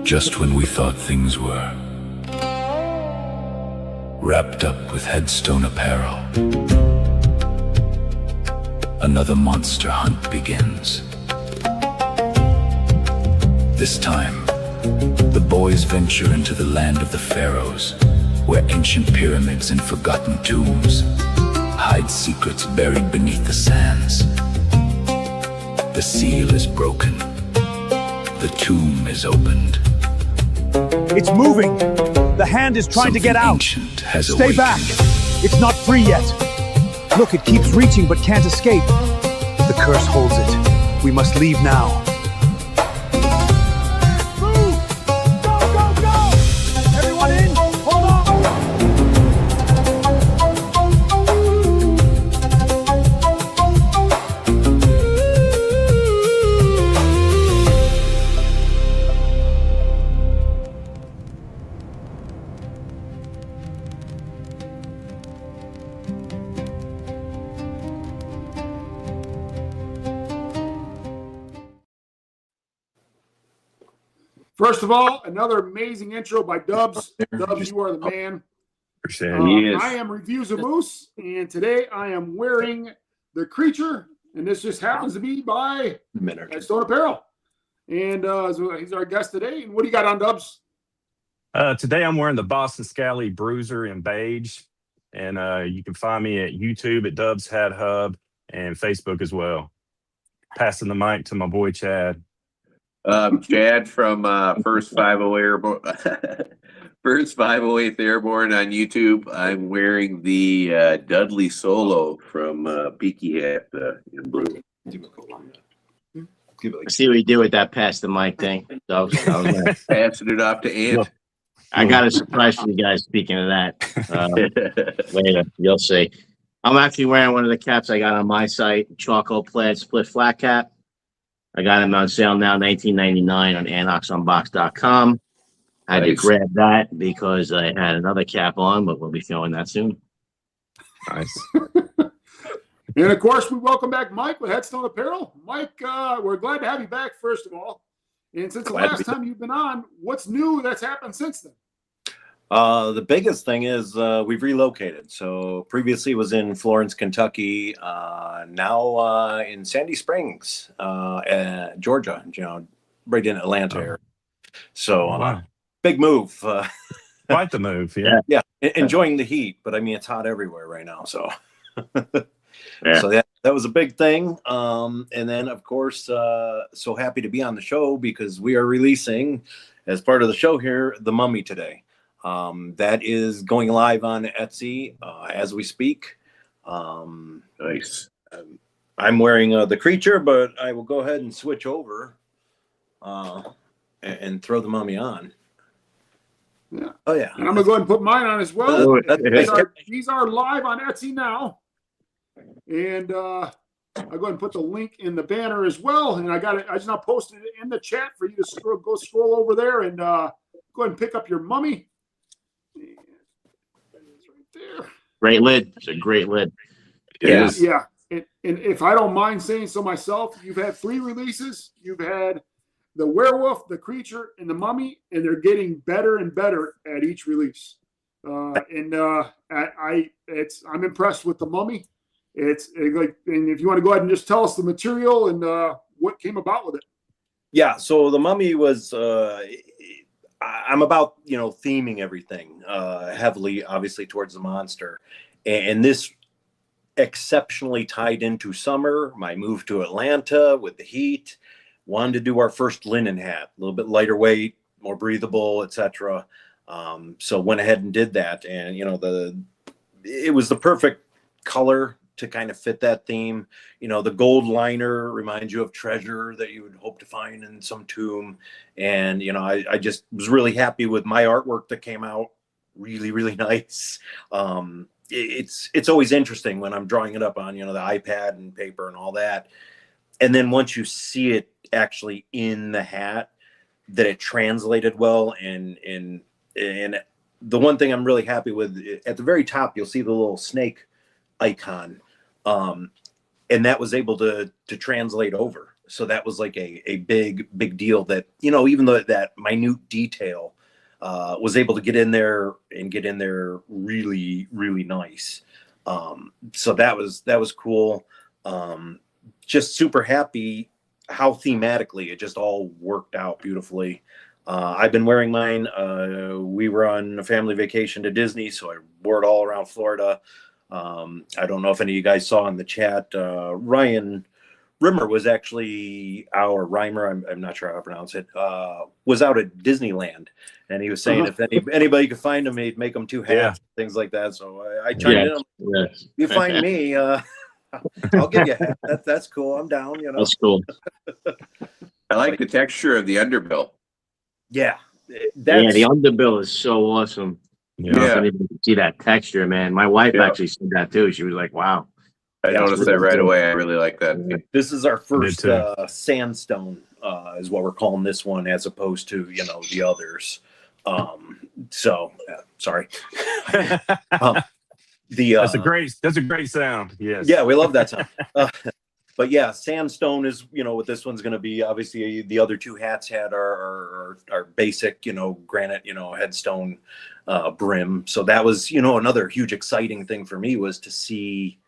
Just when we thought things were wrapped up with Headstone Apparel, another monster hunt begins. This time, the boys venture into the land of the pharaohs, where ancient pyramids and forgotten tombs hide secrets buried beneath the sands. The seal is broken. The tomb is opened. It's moving! The hand is trying to get out! Ancient has Stay awakened. back! It's not free yet! Look, it keeps reaching but can't escape. The curse holds it. We must leave now. Move! Go, go, go! Everyone in! Hold on! First of all, another amazing intro by Dubs. Dubs, you are the man. I am Reviews of Moose, and today I am wearing the Creature, and this just happens to be by Headstone Apparel. And so he's our guest today. And what do you got on, Dubs? Today I'm wearing the Boston Scally Bruiser in beige, and you can find me at YouTube at Dubs Hat Hub and Facebook as well. Passing the mic to my boy Chad. Chad from First 508 Airborne, First 508 Airborne on YouTube. I'm wearing the Dudley Solo from Peaky Hat in blue. I see what you do with that pass the mic thing. So, Passing it off to Ant. I got a surprise for you guys. Speaking of that, later you'll see. I'm actually wearing one of the caps I got on my site, Choco Plaid Split Flat Cap. I got them on sale now, $19.99 on anoxunbox.com. I had to grab that because I had another cap on, but we'll be showing that soon. Nice. And of course, we welcome back Mike with Headstone Apparel. Mike, we're glad to have you back, first of all. And since the last time you've been on, what's new that's happened since then? The biggest thing is we've relocated. So previously was in Florence, Kentucky. Now in Sandy Springs, Georgia. You know, right in Atlanta area. So Wow. big move. Quite the move, yeah. Yeah, enjoying the heat, but I mean it's hot everywhere right now. So, Yeah. so that was a big thing. And then of course, so happy to be on the show because we are releasing, as part of the show here, The Mummy today. That is going live on Etsy as we speak. Nice. I'm wearing the Creature, but I will go ahead and switch over and throw the Mummy on. Yeah. Oh yeah. And I'm going to go ahead and put mine on as well. Oh, These are live on Etsy now. And I'll go ahead and put the link in the banner as well. And I got it. I just now posted it in the chat for you to go scroll over there and go ahead and pick up your Mummy. It's right there. Great lid. It's a great lid. Yes. Yeah. And if I don't mind saying so myself, you've had 3 releases. You've had the Werewolf, the Creature, and the Mummy, and they're getting better and better at each release. I'm impressed with the Mummy. It's like, and if you want to go ahead and just tell us the material and what came about with it. Yeah. So the Mummy was. I'm about, you know, theming everything heavily, obviously, towards the monster. And this exceptionally tied into summer, my move to Atlanta with the heat, wanted to do our first linen hat, a little bit lighter weight, more breathable, etc. So went ahead and did that. And, you know, it was the perfect color to kind of fit that theme. You know, the gold liner reminds you of treasure that you would hope to find in some tomb. And, you know, I just was really happy with my artwork that came out. Really, really nice. It's always interesting when I'm drawing it up on, you know, the iPad and paper and all that. And then once you see it actually in the hat, that it translated well. And the one thing I'm really happy with, at the very top, you'll see the little snake icon. And that was able to translate over. So that was like a big deal that, even though that minute detail was able to get in there really, really nice. So that was cool. Just super happy how thematically it just all worked out beautifully. I've been wearing mine. We were on a family vacation to Disney, so I wore it all around Florida. I don't know if any of you guys saw in the chat, Ryan Rimmer was actually our Reimer. I'm not sure how to pronounce it. Was out at Disneyland, and he was saying if anybody could find him, he'd make them 2 hats, things like that. So I chimed in. Yes. You find me, I'll give you a hat. That's cool. I'm down. That's cool. I like the texture of the underbill. Yeah, the underbill is so awesome. Yeah. I don't even see that texture, man. My wife actually said that too. She was like, "Wow." I noticed that right away. I really like that. This is our first sandstone, is what we're calling this one, as opposed to the others. Sorry. That's a great sound. Yes. Yeah, we love that sound. But yeah, sandstone is what this one's going to be. Obviously, the other 2 hats had our basic granite headstone brim. So that was another huge exciting thing for me, was to see.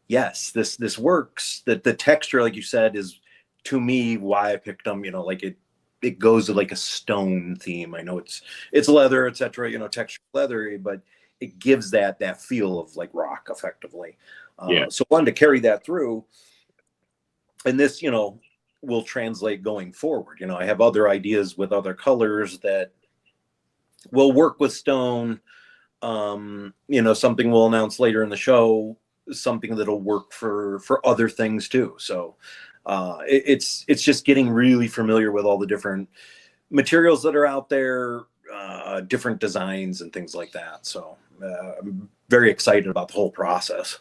Yes, this works. That the texture, like you said, is to me why I picked them. Like it goes to like a stone theme. I know it's leather, etc. Texture leathery, but it gives that feel of like rock, effectively. So I wanted to carry that through, and this will translate going forward. I have other ideas with other colors that will work with stone. Something we'll announce later in the show. Something that'll work for other things too. So it's just getting really familiar with all the different materials that are out there, different designs and things like that. So I'm very excited about the whole process.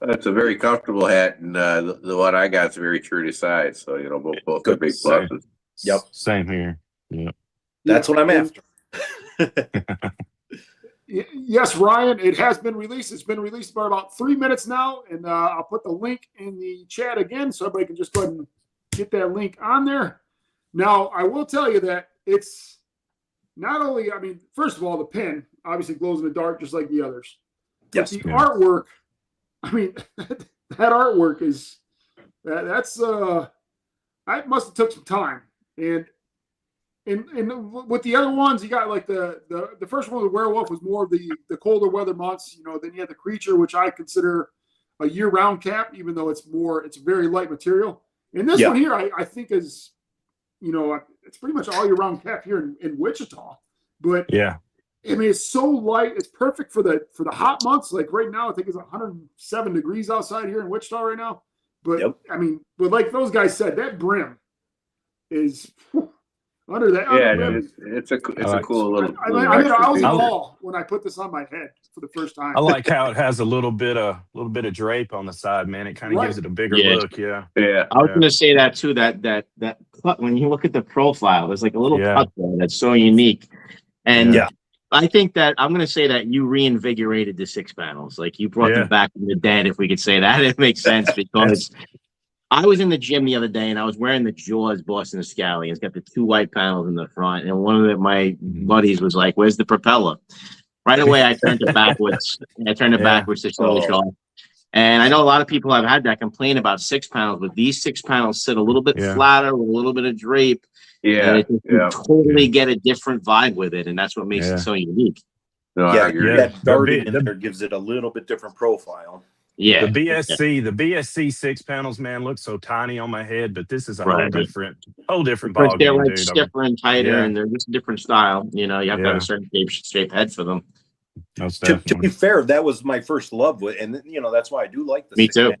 It's a very comfortable hat, and the one I got is very true to size. So both are big pluses. Yep, same here. Yeah, that's what I'm after. Yes, Ryan, it has been released. It's been released for about 3 minutes now, and I'll put the link in the chat again so everybody can just go ahead and get that link on there. Now, I will tell you that it's not only, first of all, the pin obviously glows in the dark just like the others. Yes. But the artwork, that artwork is, that's I must have took some time. And with the other ones, you got like the first one, the werewolf, was more of the colder weather months. Then you had the creature, which I consider a year-round cap, even though it's very light material. And this one here, I think is, it's pretty much all year-round cap here in Wichita. But it's so light, it's perfect for the hot months. Like right now, I think it's 107 degrees outside here in Wichita right now. But but like those guys said, that brim is. Under that, it's a cool little. I was in awe when I put this on my head for the first time. I like how it has a little bit of drape on the side, man. It kind of gives it a bigger look. Yeah. I was going to say that too. That cut, when you look at the profile, there's like a little cut there that's so unique. And I think that I'm going to say that you reinvigorated the 6 panels. Like you brought them back from the dead, if we could say that. It makes sense because. I was in the gym the other day and I was wearing the Jaws Boston Scally. It's got the 2 white panels in the front. And one of my buddies was like, "Where's the propeller?" Right away, I turned it backwards. Backwards to show the shot. And I know a lot of people have had that complaint about 6 panels, but these 6 panels sit a little bit flatter with a little bit of drape. You totally get a different vibe with it. And that's what makes it so unique. That darting in there gives it a little bit different profile. Yeah, the BSC 6 panels, man, look so tiny on my head, but this is a whole different ball they're game, like dude. stiffer and tighter, and they're just a different style. You have to have a certain shape head for them. To be fair, that was my first love with, and that's why I do like the. Me too.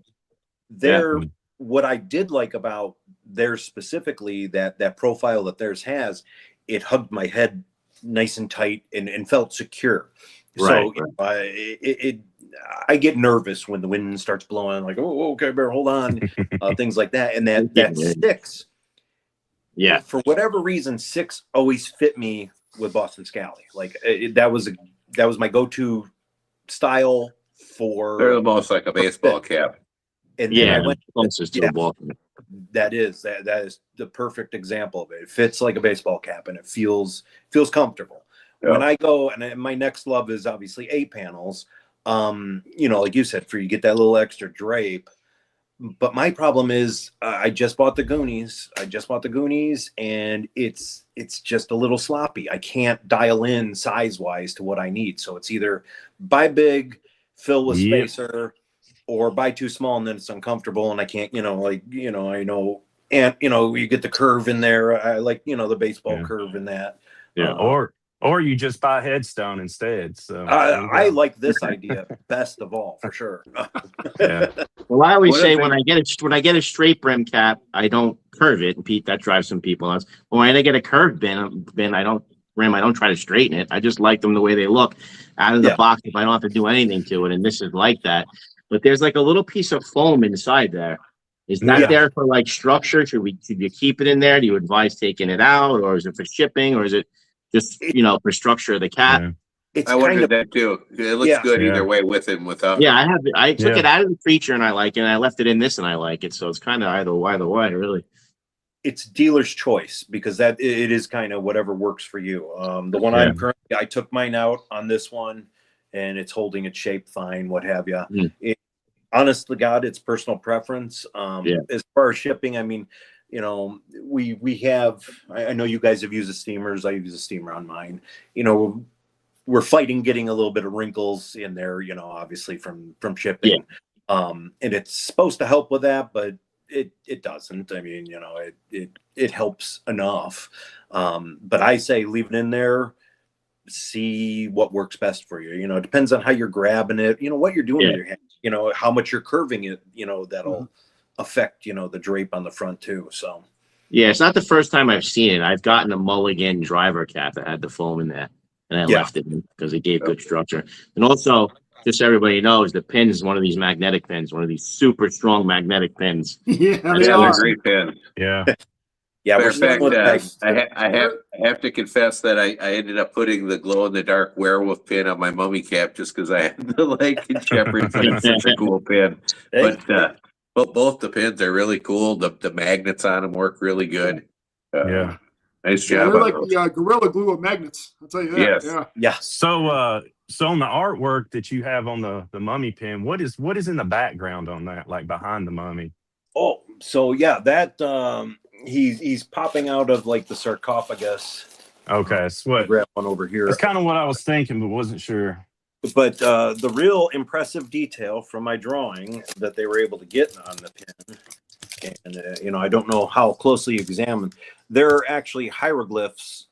What I did like about theirs specifically, that profile that theirs has, it hugged my head nice and tight and felt secure. So I get nervous when the wind starts blowing, like, oh, okay, better hold on, things like that. And that 6, for whatever reason, 6 always fit me with Boston Scally. Like that was my go-to style for. They're almost like a baseball cap. And I went closest to a ball. that is the perfect example of it. It fits like a baseball cap, and it feels comfortable. Yeah. When I go, and my next love is obviously 8 panels. Like you said, you get that little extra drape. But my problem is I just bought the Goonies. And it's just a little sloppy. I can't dial in size-wise to what I need. So it's either buy big, fill with spacer, or buy too small, and then it's uncomfortable, and I can't, I know, and you get the curve in there. I like, the baseball curve in that. Yeah, or you just buy Headstone instead. So I like this idea best of all, for sure. Yeah. Well, I always say when I get a straight brim cap, I don't curve it, and Pete, that drives some people nuts. But when I get a curved bin, I don't try to straighten it. I just like them the way they look out of the box if I don't have to do anything to it. And this is like that. But there's like a little piece of foam inside there. Is that there for like structure? Should you keep it in there? Do you advise taking it out, or is it for shipping, or is it just for structure of the cap? Yeah. I wondered that too. It looks good either way, with it and without. Yeah, I took it out of the Creature and I like it, and I left it in this and I like it. So it's kind of either way, really. It's dealer's choice, because it is kind of whatever works for you. The one I'm currently, I took mine out on this one, and it's holding its shape fine, what have you. Honest to God, it's personal preference. As far as shipping, I mean, we have, I know you guys have used the steamers. I use a steamer on mine. We're fighting getting a little bit of wrinkles in there, obviously from shipping. And it's supposed to help with that, but it doesn't. I mean, it helps enough. But I say leave it in there, see what works best for you. It depends on how you're grabbing it, what you're doing with your hand, how much you're curving it, that'll affect, the drape on the front too. So it's not the first time I've seen it. I've gotten a Mulligan driver cap that had the foam in there, and I left it because it gave good structure. And also, just so everybody knows, the pin is one of these magnetic pins, one of these super strong magnetic pins. They are are a great pin. Yeah. Matter of fact, I have to confess that I ended up putting the glow-in-the-dark werewolf pin on my mummy cap just because I had the Lincoln Shepherd. It's such a cool pin. But both the pins are really cool. The magnets on them work really good. Nice job. They're like the Gorilla Glue of magnets. I'll tell you that. Yes. So on the artwork that you have on the mummy pin, what is in the background on that, like behind the mummy? Oh, so that he's popping out of like the sarcophagus. Okay, so grab one over here. That's kind of what I was thinking, but wasn't sure. But the real impressive detail from my drawing that they were able to get on the pin, and I don't know how closely examined, there are actually hieroglyphs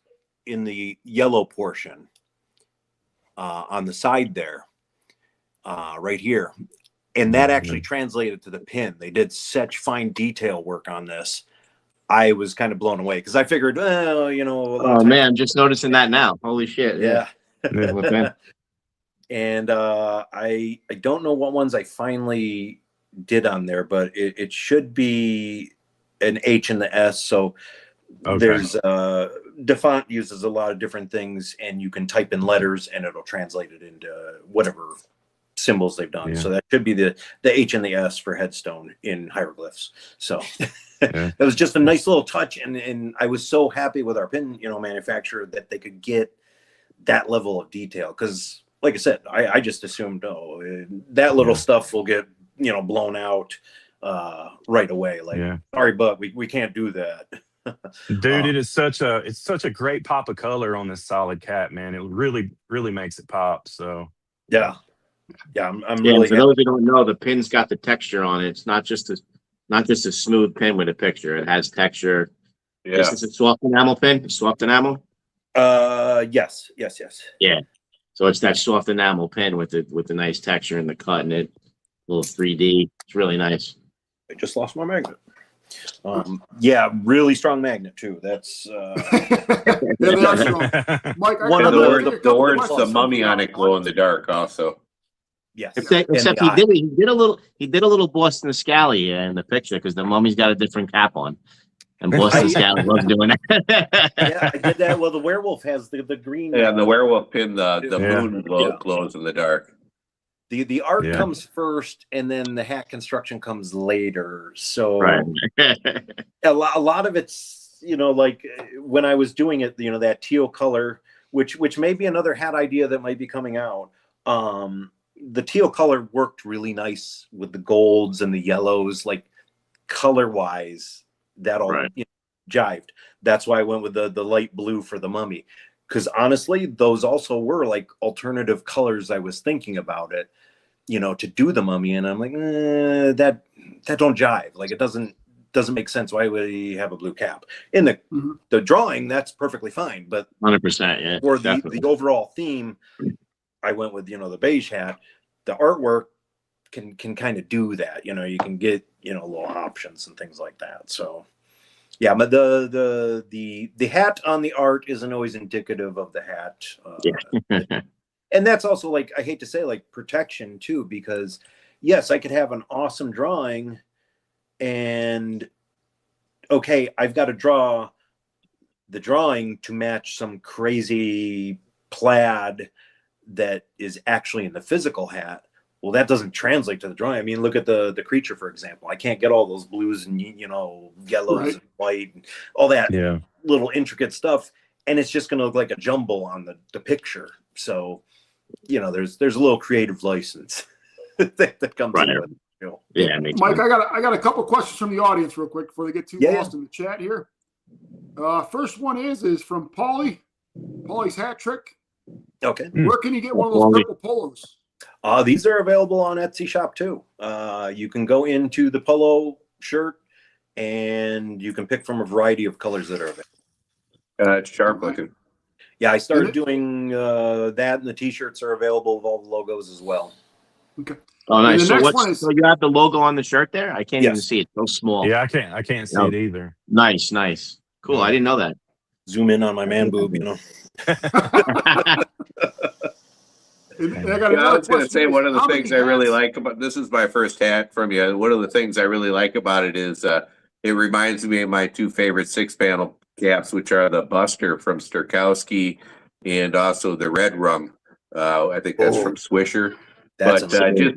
in the yellow portion on the side there, right here, and that actually translated to the pin. They did such fine detail work on this. I was kind of blown away because I figured, well, oh man, I'm just noticing that now. Holy shit! Yeah. And I don't know what ones I finally did on there, but it should be an H and the S. So there's DeFont uses a lot of different things, and you can type in letters and it'll translate it into whatever symbols they've done. So that should be the H and the S for Headstone in hieroglyphs. So that was just a nice little touch, and I was so happy with our pin manufacturer that they could get that level of detail, because like I said, I just assumed, that little stuff will get, blown out right away. Like, sorry, but we can't do that. Dude, it's such a great pop of color on this solid cap, man. It really, really makes it pop. So I'm really. For those who don't know, the pin's got the texture on it. It's not just a smooth pin with a picture. It has texture. This is a soft enamel pin. Soft enamel. Yes. Yeah. So it's that soft enamel pin with the nice texture and the cut in it, a little 3D. It's really nice. I just lost my magnet. Really strong magnet too. That's they are strong. Mike, one of the words "the mummy" on it glow in the dark also. Yes. Except he did a little Boston Scally in the picture, because the mummy's got a different cap on. And Boston Scally loves doing that. I did that. Well, the werewolf has the green. Yeah, and the werewolf pin, the moon glows in the dark. The art Yeah. comes first, and then the hat construction comes later. So Right. a lot of it's, like when I was doing it, that teal color, which may be another hat idea that might be coming out. The teal color worked really nice with the golds and the yellows, like color wise, that all Right. jived. That's why I went with the light blue for the mummy. Because honestly, those also were like alternative colors. I was thinking about it, to do the mummy, and I'm like, that don't jive. Like it doesn't make sense. Why would he have a blue cap in the drawing? That's perfectly fine, but 100%. Yeah. for Definitely. the overall theme, I went with the beige hat. The artwork can kind of do that. You can get little options and things like that. So. Yeah, but the hat on the art isn't always indicative of the hat. Yeah. And that's also, like, I hate to say, like, protection too, because yes, I could have an awesome drawing and okay, I've got to draw the drawing to match some crazy plaid that is actually in the physical hat. Well, that doesn't translate to the drawing. I mean, look at the creature, for example. I can't get all those blues and yellows and white and all that little intricate stuff, and it's just going to look like a jumble on the picture. So, there's a little creative license that comes in with it. Yeah, Mike, I got a couple questions from the audience real quick before they get too lost in the chat here. First one is from Paulie. Paulie's Hat Trick. Okay. Where can you get one of those purple polos? These are available on Etsy shop too. You can go into the polo shirt and you can pick from a variety of colors that are available. It's sharp looking. Yeah, I started doing that, and the t-shirts are available with all the logos as well. Okay. Oh, nice. So so you have the logo on the shirt there? I can't even see it. So small. Yeah, I can't see it either. Nice. Cool. I didn't know that. Zoom in on my man boob, I was going to say, one of the things I really like about this is my first hat from you. One of the things I really like about it is it reminds me of my two favorite 6-panel caps, which are the Buster from Sturkowski and also the Red Rum. I think that's from Swisher. But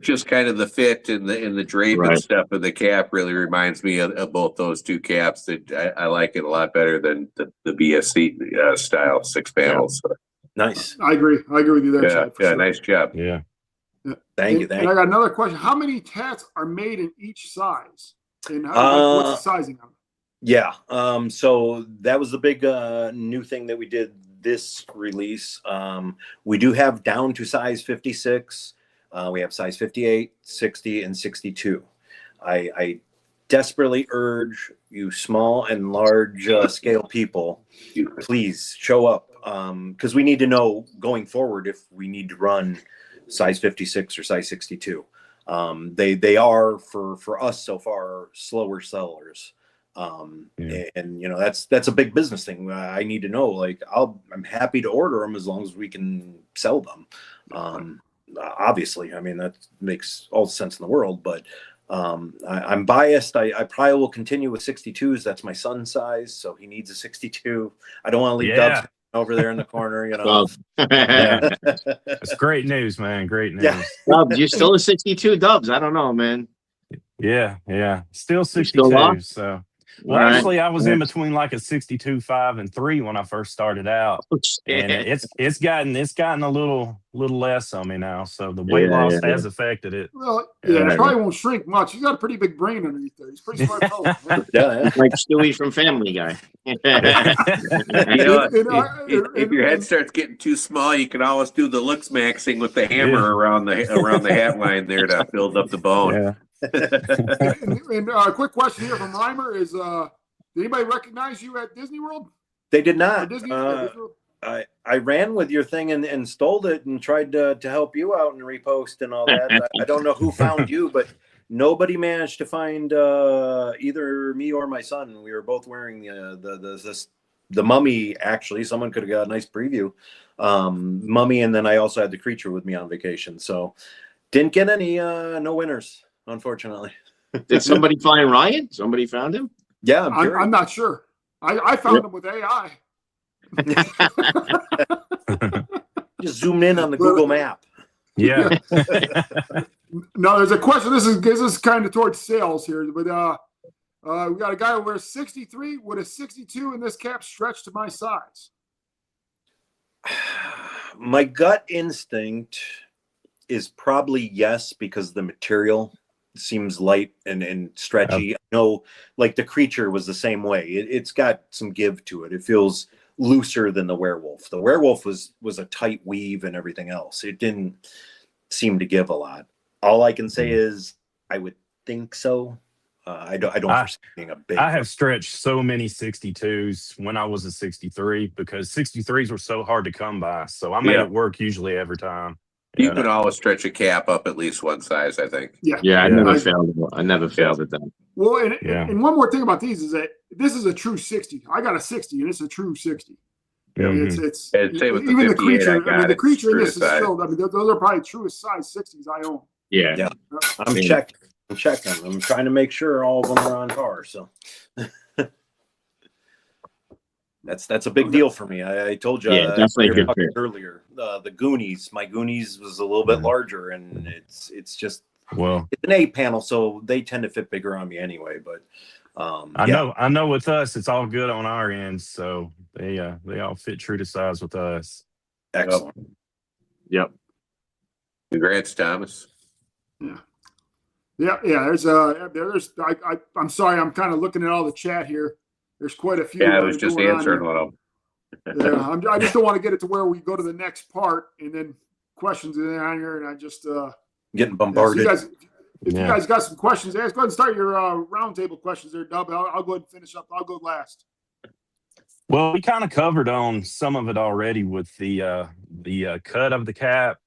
just kind of the fit and the drape and stuff of the cap really reminds me of both those two caps. That I like it a lot better than the BSC style 6 panels. So. Nice. I agree with you there, Chad. Sure. Nice job. Yeah. Thank you. And I got another question. How many hats are made in each size? And what's the sizing of them? Yeah. So that was the big new thing that we did this release. We do have down to size 56. We have size 58, 60, and 62. I desperately urge you small and large scale people, please show up, because we need to know going forward if we need to run size 56 or size 62. They are for us so far slower sellers. And that's a big business thing. I need to know, like, I'm happy to order them as long as we can sell them. Obviously, I mean, that makes all the sense in the world, but I'm biased. I probably will continue with 62s. That's my son's size, so he needs a 62. I don't want to leave Dubs over there in the corner, It's great news, man. Great news. Dubs, you're still a 62 Dubs. I don't know, man. Yeah. Still 62. So. Well, actually, I was in between like a 62.5 and 3 when I first started out, and it's gotten a little less on me now. So the weight loss has affected it. Well, it probably won't shrink much. He's got a pretty big brain underneath there. He's pretty smart fellow. Like Stewie from Family Guy. If your head starts getting too small, you can always do the looks maxing with the hammer around the hat line there to build up the bone. Yeah. and a quick question here from Reimer is, did anybody recognize you at Disney World? They did not. Disney World? I ran with your thing and stole it and tried to help you out and repost and all that. I don't know who found you, but nobody managed to find either me or my son. We were both wearing the mummy. Actually, someone could have got a nice preview. Mummy, and then I also had the creature with me on vacation. So didn't get any no winners, unfortunately. Did somebody find Ryan? Somebody found him? Yeah, I'm not sure. I found him with AI. Just zoomed in on the Google map. Yeah. No, there's a question. This is kind of towards sales here, but we got a guy who wears 63. Would a 62 in this cap stretch to my size? My gut instinct is probably yes, because the material seems light and stretchy. I know, like the creature was the same way. It's got some give to it. It feels looser than the werewolf. The werewolf was a tight weave and everything else. It didn't seem to give a lot. All I can say is I would think so. I don't foresee being a big. I have stretched so many 62s when I was a 63 because 63s were so hard to come by. So I made it work usually every time. You can always stretch a cap up at least one size, I think. Yeah, I never failed. I never failed at that. Well, and one more thing about these is that this is a true 60. I got a 60, and it's a true 60. It's even the creature. The creature in this is still. I mean, those are probably truest size 60s I own. Yeah. I'm checking. I'm trying to make sure all of them are on par. So that's a big deal for me. I told you definitely earlier. The Goonies, my Goonies was a little bit larger, and it's just it's an A panel, so they tend to fit bigger on me anyway. But I know with us, it's all good on our end, so they all fit true to size with us. Excellent. Yep. Congrats, Thomas. Yeah. There's I'm sorry, I'm kind of looking at all the chat here. There's quite a few. Yeah, I was just answering one of them. I just don't want to get it to where we go to the next part and then questions in on here, and I just getting bombarded. So if you guys got some questions, go ahead and start your roundtable questions there, Dub. I'll go ahead and finish up. I'll go last. Well, we kind of covered on some of it already with the cut of the cap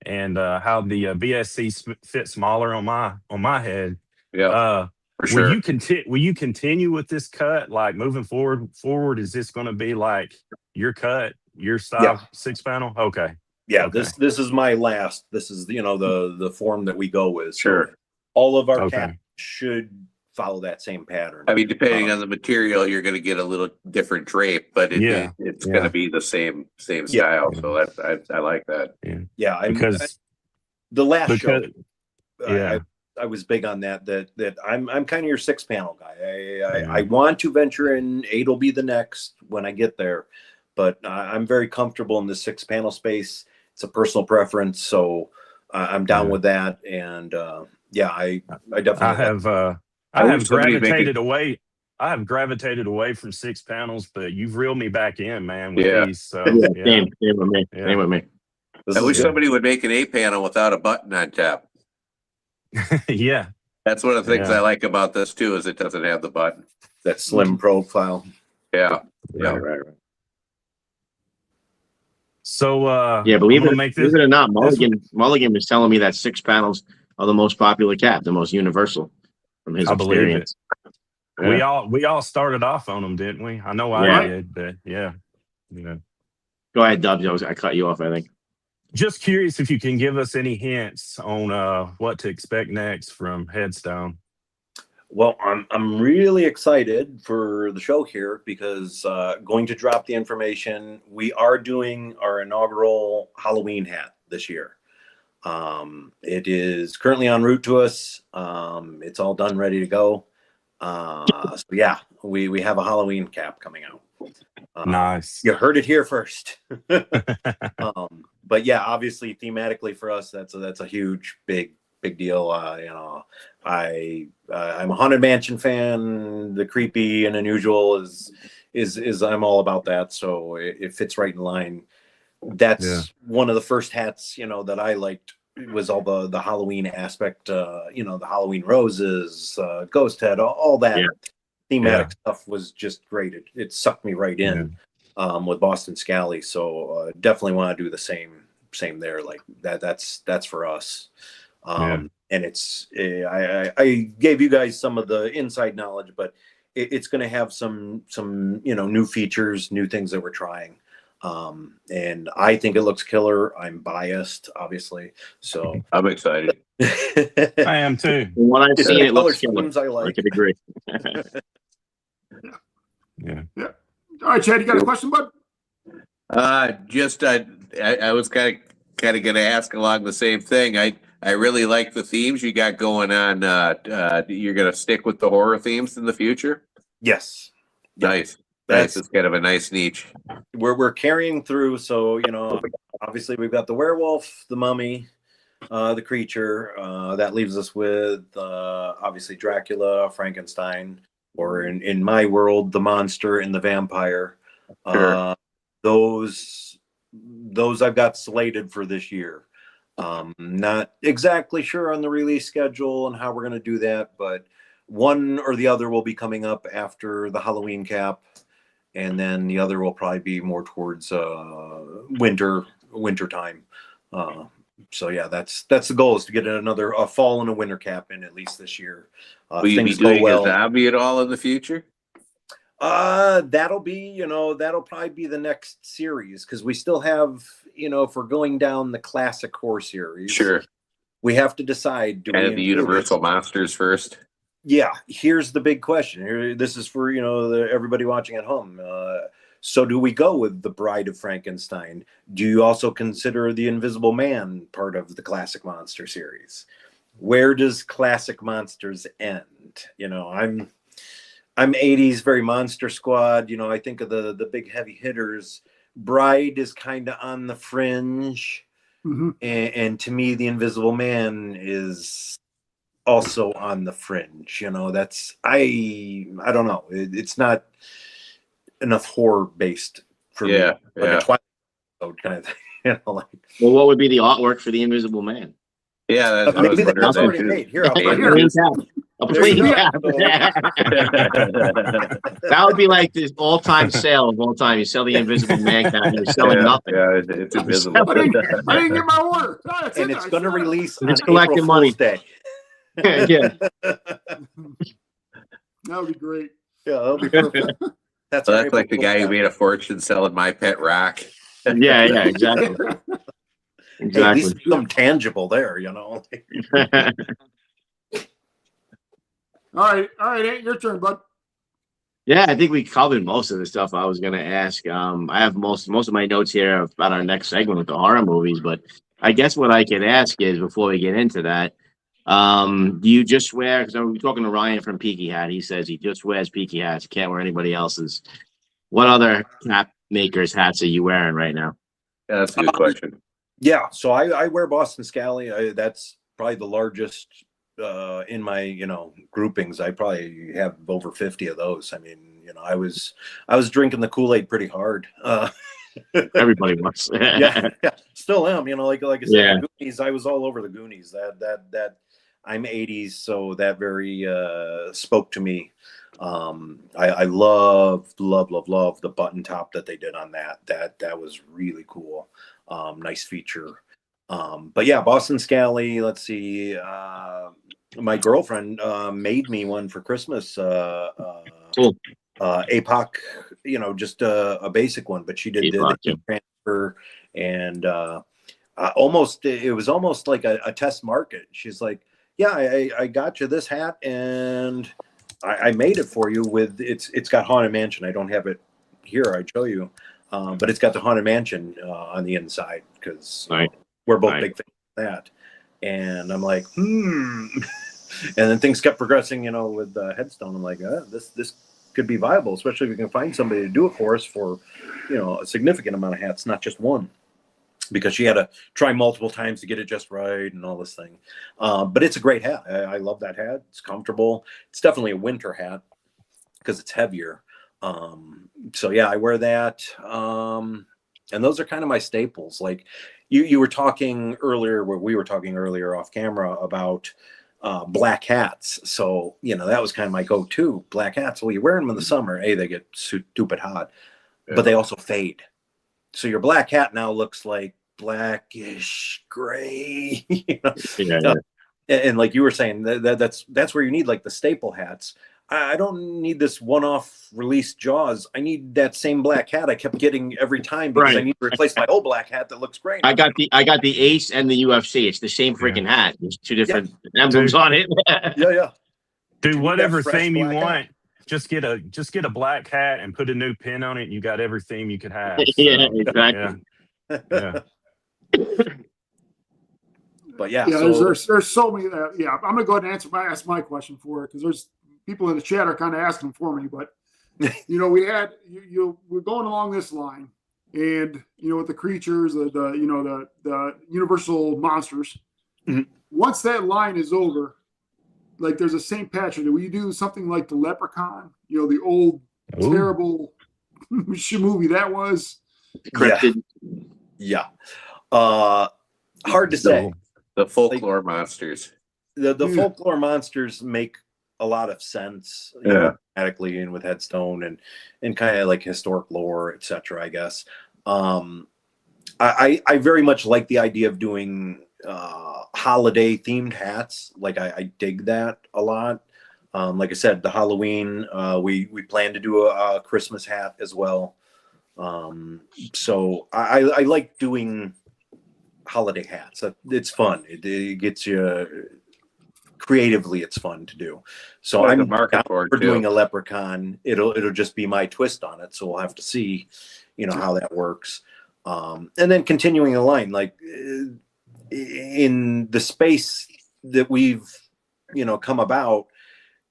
and how the VSC fit smaller on my head. Yeah. For sure. Will you continue with this cut? Like moving forward, is this going to be like your cut, your style 6-panel? Okay. Yeah. Okay. This is my last. This is the form that we go with. Sure. So all of our caps should follow that same pattern. I mean, depending on the material, you're going to get a little different drape, but it's going to be the same style. So I like that. Yeah. Because the last show. I was big on that I'm kind of your 6-panel guy. I want to venture in 8 will be the next when I get there, but I'm very comfortable in the 6-panel space. It's a personal preference, so I'm down with that. And I definitely I have gravitated away. I have gravitated away from 6 panels, but you've reeled me back in, man. With these, so same with me. Same with me. I wish somebody would make an 8-panel without a button on top. Yeah, that's one of the things I like about this too, is it doesn't have the button. That slim profile. Right. So believe it or not, Mulligan was telling me that 6 panels are the most popular cap, the most universal from his experience. We all started off on them, didn't we? I know I did, but Go ahead, Dubs. I cut you off, I think. Just curious if you can give us any hints on what to expect next from Headstone. Well, I'm really excited for the show here because going to drop the information. We are doing our inaugural Halloween hat this year. It is currently en route to us. It's all done, ready to go. We have a Halloween cap coming out. Nice. You heard it here first. But yeah, obviously thematically for us, that's a huge, big deal. I'm a Haunted Mansion fan. The creepy and unusual is I'm all about that. So it fits right in line. That's one of the first hats, that I liked. It was all the Halloween aspect, the Halloween roses, ghost head, all that thematic stuff was just great. It sucked me right in with Boston Scally. So definitely want to do the same there. Like that's for us. And it's I gave you guys some of the inside knowledge, but it's going to have some new features, new things that we're trying. And I think it looks killer. I'm biased, obviously, so I'm excited. I am too. When I've seen it, looks killer. I can agree. Yeah. All right, Chad, you got a question, bud? I was kind of kind of going to ask along the same thing. I really like the themes you got going on. You're going to stick with the horror themes in the future? Yes. Nice. Nice. It's kind of a nice niche. We're carrying through. So, obviously we've got the werewolf, the mummy, the creature. That leaves us with obviously Dracula, Frankenstein, or in my world, the monster and the vampire. Sure. Those I've got slated for this year. Not exactly sure on the release schedule and how we're going to do that, but one or the other will be coming up after the Halloween cap, and then the other will probably be more towards winter time. So yeah, that's the goal, is to get another fall and a winter cap in at least this year. Will you be doing a zombie at all in the future? That'll be, that'll probably be the next series, because we still have, if we're going down the classic horror series, sure, we have to decide. Do kind we of the Universal monsters first? Yeah. Here's the big question. This is for everybody watching at home. So do we go with the Bride of Frankenstein? Do you also consider the Invisible Man part of the classic monster series? Where does classic monsters end? I'm 80s, very Monster Squad. I think of the big heavy hitters. Bride is kind of on the fringe. Mm-hmm. And to me, the Invisible Man is also on the fringe. That's, I don't know. It's not enough horror based for me. Like a Twilight episode kind of thing. Well, what would be the artwourk for the Invisible Man? Yeah, maybe that's already made. Here, I'll a plain cap. That would be like this all-time sale of all time. You sell the Invisible Man cap, and you're selling nothing. Yeah, it's invisible. I didn't get my order. And it's going to release on It's collecting April money. Fool's Day. Yeah. That would be great. Yeah, that'll be perfect. That's like the guy who made a fortune selling My Pet Rock. Yeah, exactly. Hey, at least some tangible there, All right, Ant, your turn, bud. Yeah, I think we covered most of the stuff I was going to ask. I have most of my notes here about our next segment with the horror movies, but I guess what I could ask is, before we get into that, do you just wear, because I'm talking to Ryan from Peaky Hat, he says he just wears Peaky hats, he can't wear anybody else's. What other hat makers' hats are you wearing right now? Yeah, that's a good question. Yeah, so I wear Boston Scally. That's probably the largest in my groupings. I probably have over 50 of those. I mean, I was drinking the Kool-Aid pretty hard. Everybody wants. yeah, still am. Like I said, yeah. The Goonies. I was all over the Goonies. That I'm 80s, so that very spoke to me. I love the button top that they did on that. That was really cool. Nice feature. But yeah, Boston Scally. Let's see. My girlfriend made me one for Christmas. Cool. APOC, just a basic one, but she did the heat transfer, and it was almost like a test market. She's like, yeah, I got you this hat, and I made it for you with it's got Haunted Mansion. I don't have it here. I'd show you. But it's got the Haunted Mansion on the inside, because we're both big fans of that. And I'm like, And then things kept progressing, with Headstone. I'm like, this could be viable, especially if we can find somebody to do it for us for, a significant amount of hats, not just one. Because she had to try multiple times to get it just right and all this thing. But it's a great hat. I love that hat. It's comfortable. It's definitely a winter hat because it's heavier. So yeah, I wear that. And those are kind of my staples. Like you were talking earlier, we were talking earlier off camera about black hats. So, that was kind of my go-to, black hats. Well, you wear them in the summer. They get stupid hot, but they also fade. So your black hat now looks like blackish gray. And like you were saying, that's where you need like the staple hats. I don't need this one-off release Jaws. I need that same black hat I kept getting every time, because I need to replace my old black hat that looks great. I got the Ace and the UFC. It's the same freaking hat. There's two different emblems on it. Yeah. Do whatever theme you want. Just get a black hat and put a new pin on it, and you got every theme you could have. So, yeah, exactly. Yeah. But yeah, yeah, so there's so many. Yeah, I'm gonna go ahead and ask my question for it because there's people in the chat are kind of asking for me. But we're going along this line, and with the creatures, the universal monsters. Mhm. Once that line is over, like there's a St. Patrick. Will you do something like the Leprechaun? The old terrible movie that was. Cryptid. Yeah. Hard to say. The folklore monsters. The folklore monsters make a lot of sense, thematically, and with Headstone and kind of like historic lore, etc. I guess. I very much like the idea of doing holiday themed hats. Like I dig that a lot. Like I said, the Halloween, we plan to do a Christmas hat as well. So I like doing holiday hats. It's fun. It gets you creatively. It's fun to do. So Like I'm a market for it, too. doing a leprechaun. It'll just be my twist on it. So we'll have to see, how that works. And then continuing the line, like in the space that we've, come about,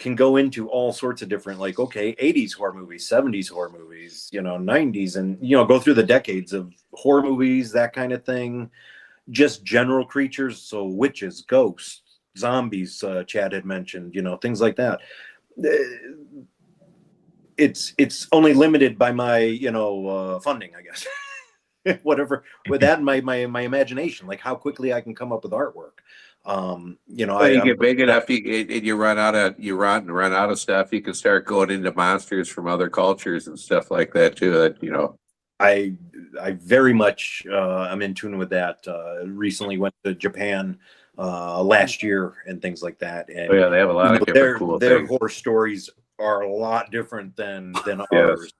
can go into all sorts of different, like, okay, 80s horror movies, 70s horror movies, 90s, and, go through the decades of horror movies, that kind of thing. Just general creatures, so witches, ghosts, zombies, Chad had mentioned, things like that. It's only limited by my, funding, I guess. Whatever, with that and my imagination, like how quickly I can come up with artwork. You get big enough, you run out of stuff. You can start going into monsters from other cultures and stuff like that too. That I very much am in tune with that. Recently went to Japan last year and things like that. And they have a lot of different cool their things. horror stories are a lot different than ours.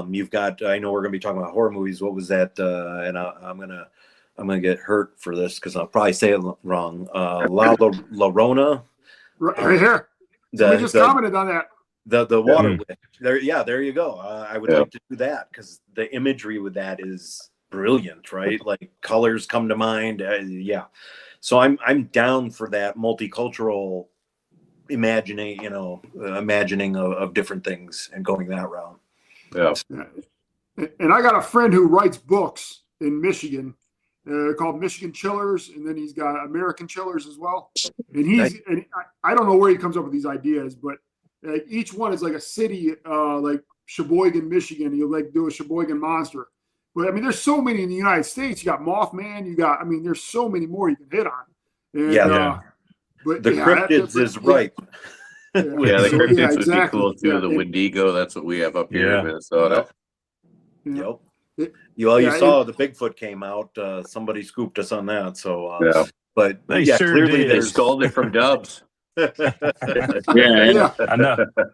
You've got, I know we're going to be talking about horror movies. What was that? And I'm gonna get hurt for this because I'll probably say it wrong. La Llorona. Right here. We just commented on that. The water witch. There you go. I would like to do that because the imagery with that is brilliant, right? Like colors come to mind. So I'm down for that multicultural imagining of different things and going that route. Yeah. And I got a friend who writes books in Michigan. Called Michigan Chillers, and then he's got American Chillers as well. And I don't know where he comes up with these ideas, but each one is like a city, like Sheboygan, Michigan. He'll like do a Sheboygan monster. But I mean, there's so many in the United States. You got Mothman. There's so many more you can hit on. And, but the cryptids is right. The cryptids would be cool too. The Wendigo. That's what we have up here in Minnesota. Yep. You saw the Bigfoot came out. Somebody scooped us on that. So, but clearly they stole it from Dubs. I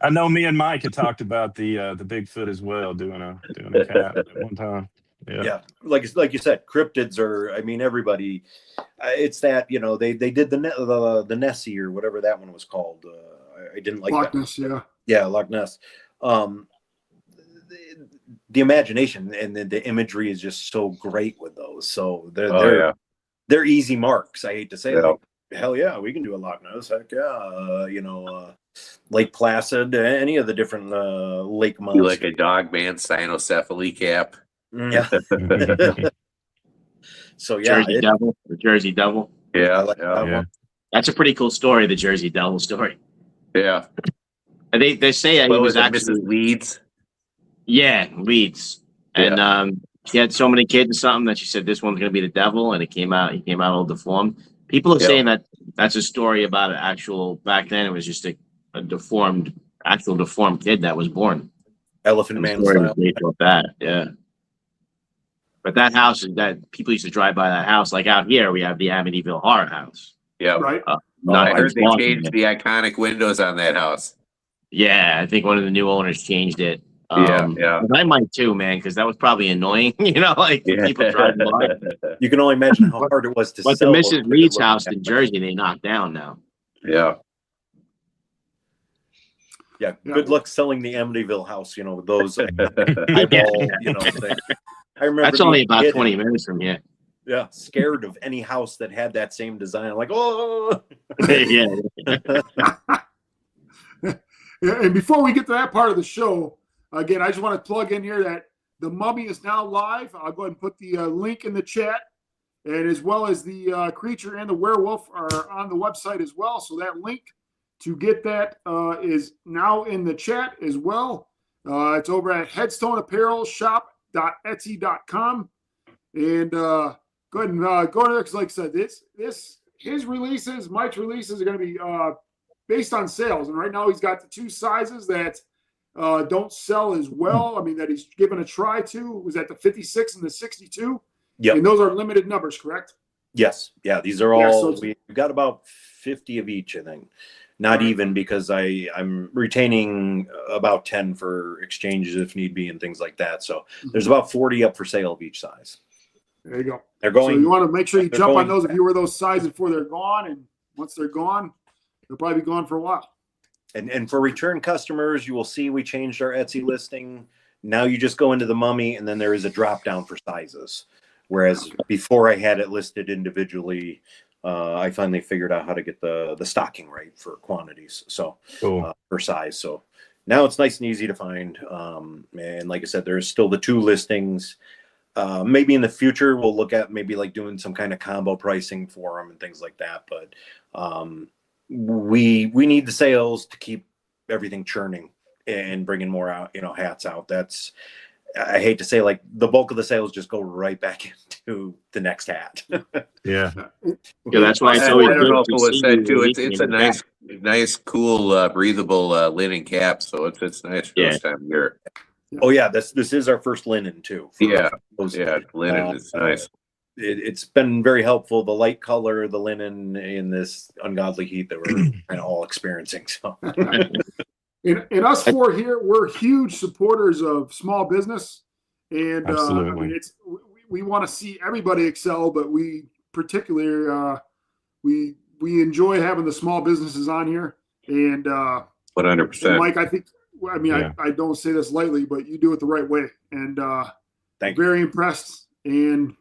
know. Me and Mike had talked about the Bigfoot as well, doing a cat at one time. Yeah. Like you said, cryptids are. I mean, everybody. It's that they did the Nessie or whatever that one was called. I didn't like Loch that. Ness, Loch Ness. The imagination and the imagery is just so great with those. So they're easy marks. I hate to say it. Like, hell yeah, we can do a Loch Ness. Heck yeah. Lake Placid, any of the different lake monsters. Like a dog man cynocephaly cap. Yeah. So the Jersey Devil. Yeah, I like that one. That's a pretty cool story, the Jersey Devil story. Yeah. And they say that he was actually Mrs. Leeds. Yeah, Leeds. And she had so many kids or something that she said this one's gonna be the devil, and he came out all deformed. People are saying that that's a story about an actual back then it was just a deformed kid that was born. Elephant Man style. That, But that house is that people used to drive by that house. Like out here, we have the Amityville Horror House. Yeah, right. I heard they changed the iconic windows on that house. Yeah, I think one of the new owners changed it. I might too, man, because that was probably annoying. People driving by. You can only imagine how hard it was to sell. But the Mrs. Reed's house in Jersey, they knocked down now. Yeah. Yeah. Good luck selling the Amityville house. With those eyeball, things. I remember that's only about 20 minutes from here. scared of any house that had that same design. I'm like, oh, Yeah. And before we get to that part of the show, again, I just want to plug in here that the Mummy is now live. I'll go ahead and put the link in the chat, and as well as the Creature and the Werewolf are on the website as well. So that link to get that is now in the chat as well. It's over at Headstone Apparel shop.etsy.com. And go ahead and go there, because like I said, his releases, Mike's releases are going to be based on sales. And right now he's got the 2 sizes that don't sell as well. I mean, that he's given a try to. Was that the 56 and the 62? yeah, And those are limited numbers, correct? yes, yeah. These are all. So We've got about 50 of each, I think. Not even, because I'm retaining about 10 for exchanges if need be and things like that. So there's about 40 up for sale of each size. There you go. They're going. So you want to make sure you jump on going- those if you wear those sizes before they're gone. And once they're gone, they'll probably be gone for a while. And for return customers, you will see we changed our Etsy listing. Now you just go into the Mummy, and then there is a drop down for sizes. Whereas before I had it listed individually, I finally figured out how to get the stocking right for quantities. So Cool. for size. So now it's nice and easy to find. And like I said, there's still the 2 listings. Maybe in the future we'll look at maybe like doing some kind of combo pricing for them and things like that. But we need the sales to keep everything churning and bringing more out, hats out. I hate to say, like, the bulk of the sales just go right back into the next hat. Yeah. Yeah, that's why it's I always don't know if good it to was see said you too. releasing It's a it. nice, cool, breathable linen cap. So it's nice for this time of year. Oh yeah, this is our first linen too. Yeah, those- linen is nice. It's been very helpful. The light color, the linen in this ungodly heat that we're kind of all experiencing. So And us 4 here, we're huge supporters of small business. And I Absolutely. mean, we want to see everybody excel, but we particularly we enjoy having the small businesses on here. And 100%. Mike, I think, I mean, Yeah. I don't say this lightly, but you do it the right way. And thank you. very impressed. And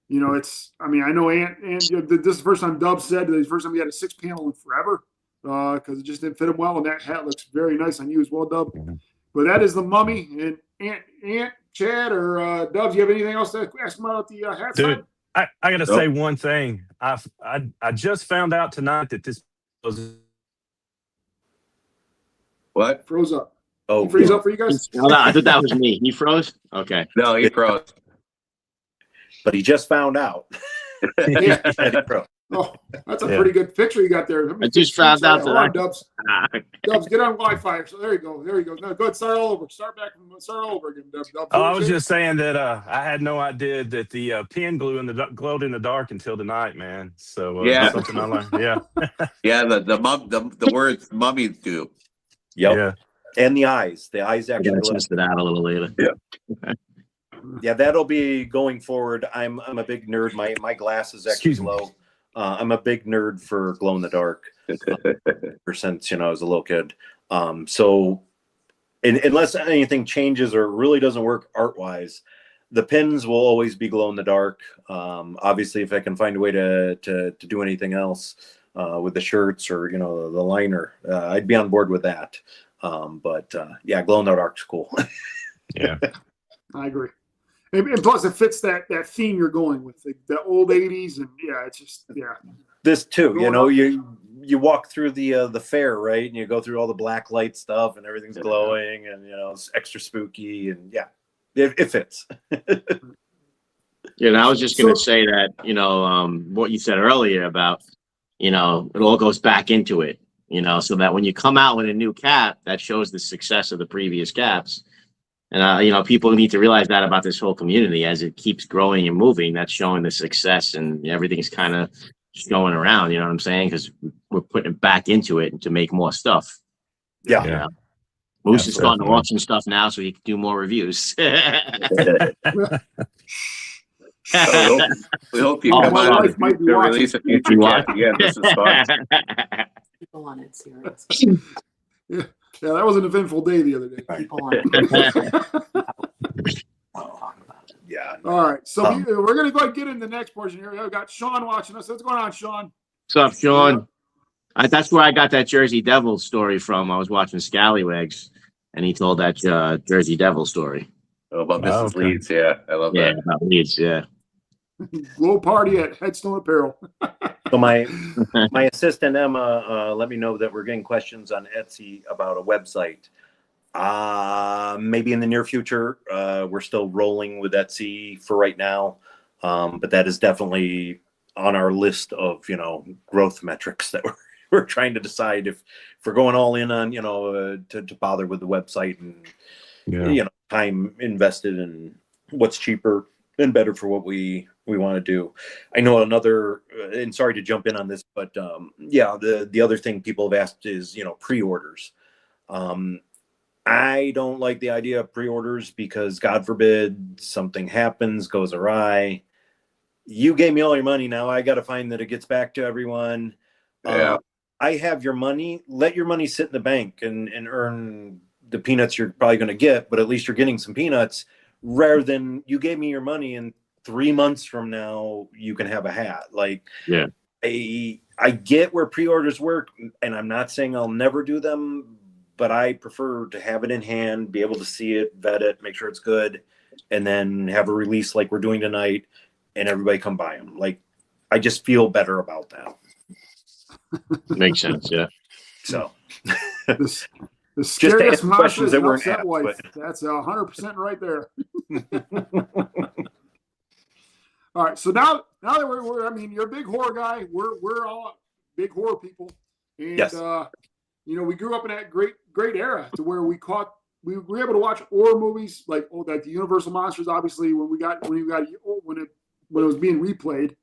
it's, I mean, I know Ant, this is the first time Dub said that the first time he had a 6-panel in forever, because it just didn't fit him well, and that hat looks very nice on you as well, Dub. Mhm. But that is the Mummy. And Ant, Chad, or Dubs, you have anything else to ask him about the hat? Dude, side? I got to say one thing. I just found out tonight that this was What? Froze up. Oh, He freeze up for you guys? Oh, no, I thought that was me. He froze? Okay. No, he froze. but he just found out. Yeah. He froze. Oh, that's a Yeah. pretty good picture you got there. Let me I just found out Hold on, that Dubs. Dubs, get on Wi-Fi. So there you go. There you go. No, go ahead. Start all over. Start all over again, Dubs. Oh, I was just saying that I had no idea that the pin glue glowed in the dark until tonight, man. So Yeah. something I learned. Yeah, Yeah, the words mummies do. Yep. yeah. And the eyes I actually gotta glow. test it out a little later. Yeah, that'll be going forward. I'm a big nerd. My glasses actually Excuse me. glow. I'm a big nerd for glow in the dark ever since I was a little kid. So unless anything changes or really doesn't work art wise, the pins will always be glow in the dark. Obviously, if I can find a way to do anything else with the shirts or the liner, I'd be on board with that. But yeah, glow in the dark's cool. Yeah. I agree. And plus, it fits that theme you're going with, the old 80s. And yeah, it's just, yeah. This too, Going up. you walk through the fair, right, and you go through all the black light stuff, and everything's glowing, and it's extra spooky, and yeah, it fits. Yeah, and I was just gonna say that, what you said earlier about, it all goes back into it, so that when you come out with a new cap, that shows the success of the previous caps. And, people need to realize that about this whole community as it keeps growing and moving, that's showing the success and everything's kind of just going around, you know what I'm saying? Because we're putting it back into it to make more stuff. Yeah. Yeah. Moose is starting to Definitely. auction stuff now so he can do more reviews. We hope you Oh, come my on wife might be to watching. release a future cap again. This is fun. People want it serious. Yeah, that was an eventful day the other day. People want it. Yeah, yeah. All right. So we're going to go ahead and get into the next portion here. We've got Sean watching us. What's going on, Sean? What's up, Sean? That's where I got that Jersey Devil story from. I was watching Scallywags, and he told that Jersey Devil story. Oh, about Mrs. Leeds. Yeah, I love that. Yeah, about Leeds. Yeah. Glow party at Headstone Apparel. So my assistant Emma let me know that we're getting questions on Etsy about a website. Maybe in the near future. We're still rolling with Etsy for right now, but that is definitely on our list of growth metrics that we're trying to decide if we're going all in on to bother with the website and time invested in what's cheaper and better for what we want to do. I know another, and sorry to jump in on this, but the other thing people have asked is pre-orders. I don't like the idea of pre-orders because God forbid something happens, goes awry. You gave me all your money. Now I got to find that it gets back to everyone. Yeah. I have your money. Let your money sit in the bank and earn the peanuts you're probably going to get, but at least you're getting some peanuts rather than you gave me your money and 3 months from now you can have a hat. Like, yeah, I get where pre-orders work, and I'm not saying I'll never do them, but I prefer to have it in hand, be able to see it, vet it, make sure it's good, and then have a release like we're doing tonight and everybody come buy them. Like, I just feel better about that. Makes sense. Yeah. So the scariest questions that weren't upset asked, wife. but... That's 100% right there. All right. So now that we're I mean, you're a big horror guy. We're all big horror people. And yes. We grew up in that great era to where we were able to watch horror movies like the Universal Monsters, obviously when it was being replayed.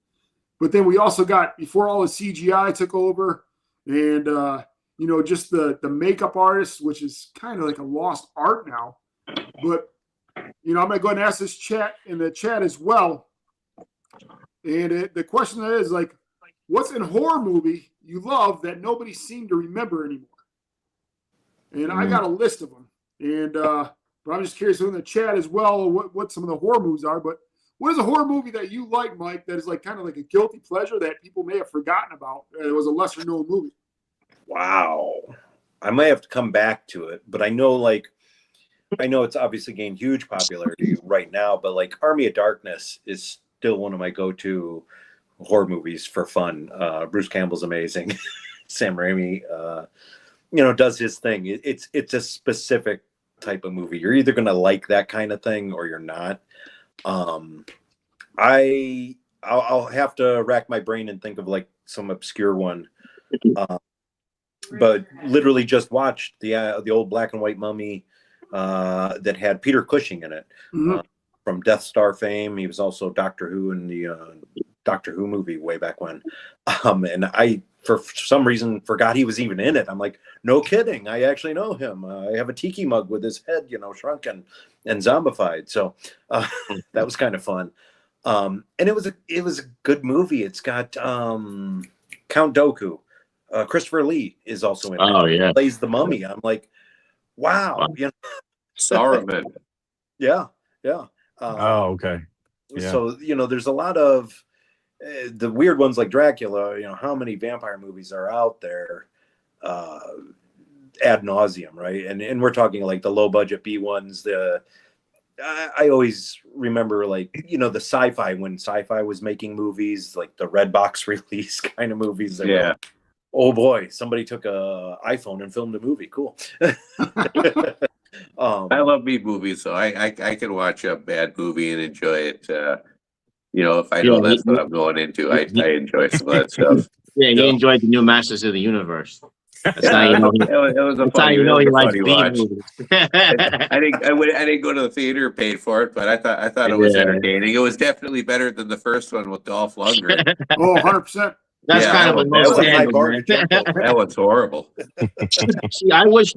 But then we also got, before all the CGI took over, and just the makeup artists, which is kind of like a lost art now. But I'm gonna go ahead and ask this chat in the chat as well. And the question is like, what's in horror movie you love that nobody seemed to remember anymore? And I got a list of them. And but I'm just curious in the chat as well what some of the horror movies are. But what is a horror movie that you like, Mike, that is like kind of like a guilty pleasure that people may have forgotten about? It was a lesser known movie. Wow. I might have to come back to it, but I know it's obviously gained huge popularity right now, but like Army of Darkness is still one of my go-to horror movies for fun. Bruce Campbell's amazing. Sam Raimi, does his thing. It's a specific type of movie. You're either going to like that kind of thing or you're not. I'll have to rack my brain and think of like some obscure one. But literally just watched the old black and white Mummy that had Peter Cushing in it, from Death Star fame. He was also Doctor Who in the Doctor Who movie way back when. And I, for some reason, forgot he was even in it. I'm like, no kidding. I actually know him. I have a tiki mug with his head, shrunken and zombified. So that was kind of fun. And it was a good movie. It's got Count Dooku. Christopher Lee is also in it. Oh, yeah. He plays the mummy. I'm like, wow. Saruman. Yeah. Okay. Yeah. So, there's a lot of the weird ones like Dracula. How many vampire movies are out there ad nauseum, right? And we're talking like the low budget B ones. I always remember the sci-fi, when sci-fi was making movies, like the Redbox release kind of movies. Yeah. Oh boy, somebody took a iPhone and filmed a movie. Cool. I love B movies, so I can watch a bad movie and enjoy it. If I know that's what I'm going into, I enjoy some of that stuff. Yeah, he enjoyed the new Masters of the Universe. That's how it was a funny, he likes funny B watch. movies. I didn't go to the theater, paid for it, but I thought it was entertaining. It was definitely better than the first one with Dolph Lundgren. Oh, 100%. That's kind of a low standard. That was horrible. See, I wish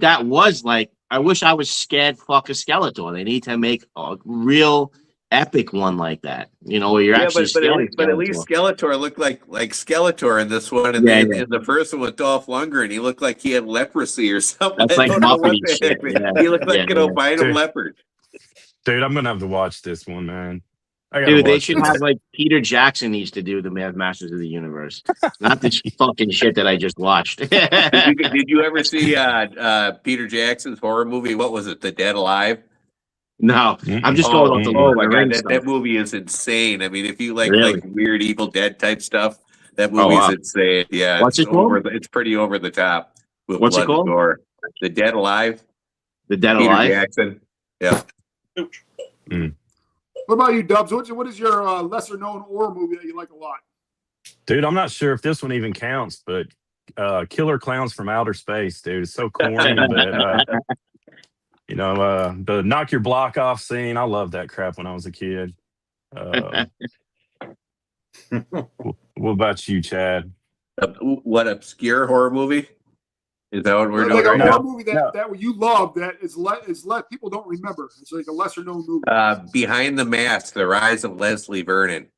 I was scared fuck a Skeletor. They need to make a real epic one like that. Where you're actually scared. But at least Skeletor looked like Skeletor in this one, and then in the first one with Dolph Lundgren, he looked like he had leprosy or something. That's like Muppety shit. He looked like an albino leopard. Dude, I'm gonna have to watch this one, man. I gotta Dude, they watch should this. have like Peter Jackson needs to do the Masters of the Universe, not this fucking shit that I just watched. Did you ever see Peter Jackson's horror movie? What was it? The Dead Alive? No, I'm just going off the Oh Lord my of the god, Rings that stuff. movie is insane. I mean, if you like Really? weird Evil Dead type stuff, that Oh, movie is wow. insane. Yeah, What's it's it called? it's pretty over the top with What's it blood and called? gore. The Dead Alive. The Dead Peter Alive. Jackson. Yeah. What about you, Dubs? What is your lesser known horror movie that you like a lot? Dude, I'm not sure if this one even counts, but Killer Clowns from Outer Space, dude. It's so corny, but the knock your block off scene. I loved that crap when I was a kid. What about you, Chad? What obscure horror movie? Is that what we're Like doing a right horror now? movie that you love that is let people don't remember. It's like a lesser known movie. Behind the Mask: The Rise of Leslie Vernon.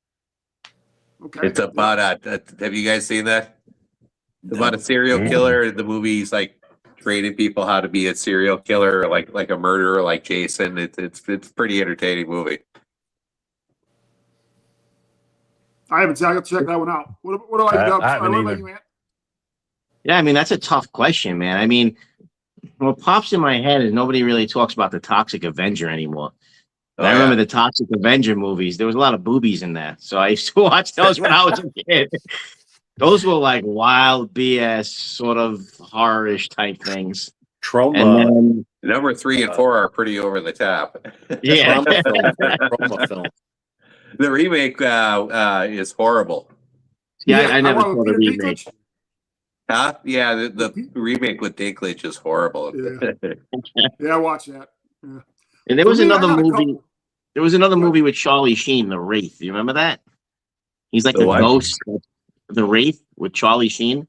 Okay. It's about have you guys seen that? It's about a serial killer. The movie's like training people how to be a serial killer, like a murderer, like Jason. It's a pretty entertaining movie. I haven't seen. I got to check that one out. What about you, Dubs? I haven't What about either. you, man? Yeah, I mean that's a tough question, man. I mean, what pops in my head is nobody really talks about the Toxic Avenger anymore. I remember the Toxic Avenger movies. There was a lot of boobies in there, so I used to watch those when I was a kid. Those were like wild BS, sort of horror-ish type things. Trauma. And then, Number 3 and 4 are pretty over the top. yeah, Trauma film. The remake is horrible. yeah, I never I saw want the Peter remake. Dinklage. Huh? Yeah, the remake with Dinklage is horrible. Yeah, watch that. Yeah. And there For was me, I another got a movie. couple. There was another movie with Charlie Sheen, The Wraith. You remember that? He's like The a what? ghost. The Wraith with Charlie Sheen.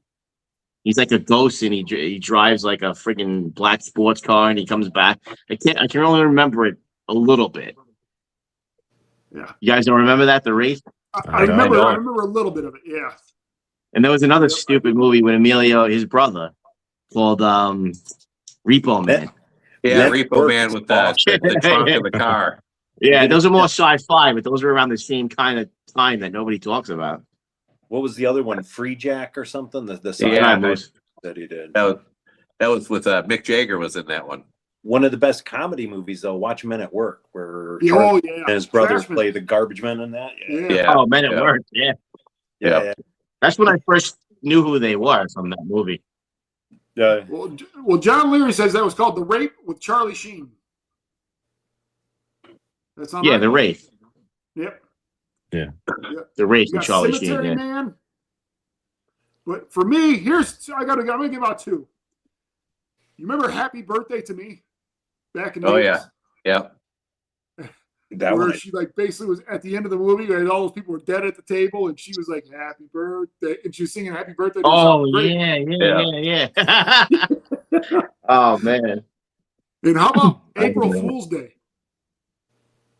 He's like a ghost, and he drives like a freaking black sports car, and he comes back. I can only remember it a little bit. Yeah. You guys don't remember that, The Wraith? I remember a little bit of it. Yeah. And there was another stupid movie with Emilio, his brother, called Repo Man. Yeah, Repo Man with the trunk of the car. Yeah, those are more sci-fi, but those are around the same kind of time that nobody talks about. What was the other one? Free Jack or something? The Yeah, that he did. that was with Mick Jagger was in that one. One of the best comedy movies, though. Watch Men at Work, where Yeah, Charlie oh, yeah. and his brother Trashman. play the garbage men in that. Yeah. Yeah. Oh, Men at Work, yeah. Yeah. That's when I first knew who they were from that movie. Well, John Leary says that was called The Rape with Charlie Sheen. That's not Yeah, right. The Wraith. Yep. The Wraith You with got Charlie Cemetery Sheen, yeah. Man. But for me, I'm gonna give out 2. You remember Happy Birthday to Me back in the 80s? Yeah. That where one. she like basically was at the end of the movie and all those people were dead at the table and she was like happy birthday and she was singing happy birthday to Oh, herself. Great. yeah. Oh, man. And how about April Fool's Day,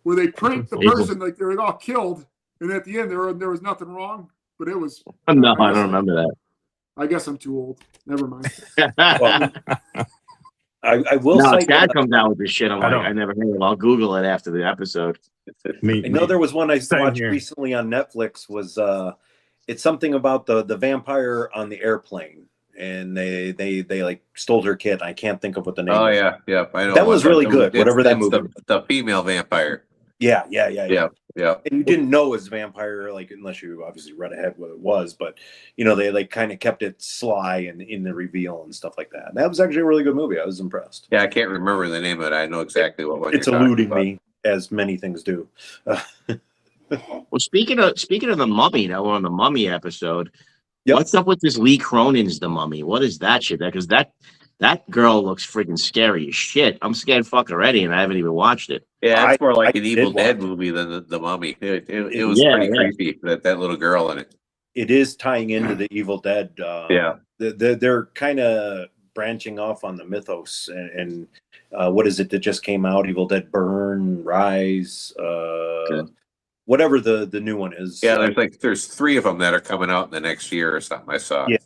where they pranked the April- person like they were all killed, and at the end there was nothing wrong, but it was. No, I don't remember that. I guess I'm too old. Never mind. Well, I will No, say Chad comes out with this shit. I'm I like, don't- I never heard it. I'll Google it after the episode. Me, I know there was one I Same watched here. recently on Netflix. Was it's something about the vampire on the airplane, and they like stole her kid. I can't think of what the name. Oh is. yeah. I know. That was really good, whatever that it's movie. The female vampire. Yeah. Yeah. And you didn't know it was a vampire, like unless you obviously read ahead what it was. But they like kind of kept it sly and in the reveal and stuff like that. And that was actually a really good movie. I was impressed. Yeah, I can't remember the name of it. I know exactly what one It's you're talking eluding about. me, as many things do. Well, speaking of the Mummy, now we're on the Mummy episode. Yep. What's up with this Lee Cronin's The Mummy? What is that shit? Because that girl looks freaking scary as shit. I'm scared fuck already, and I haven't even watched it. Yeah, it's more like I an Evil did Dead watch it. movie than the Mummy. It was Yeah, pretty yeah. creepy. That little girl in it. It is tying into the Evil Dead. Yeah. They're kind of branching off on the mythos and what is it that just came out? Evil Dead Burn, Rise, whatever the new one is. Yeah, there's 3 of them that are coming out in the next year or something. I saw. Yeah.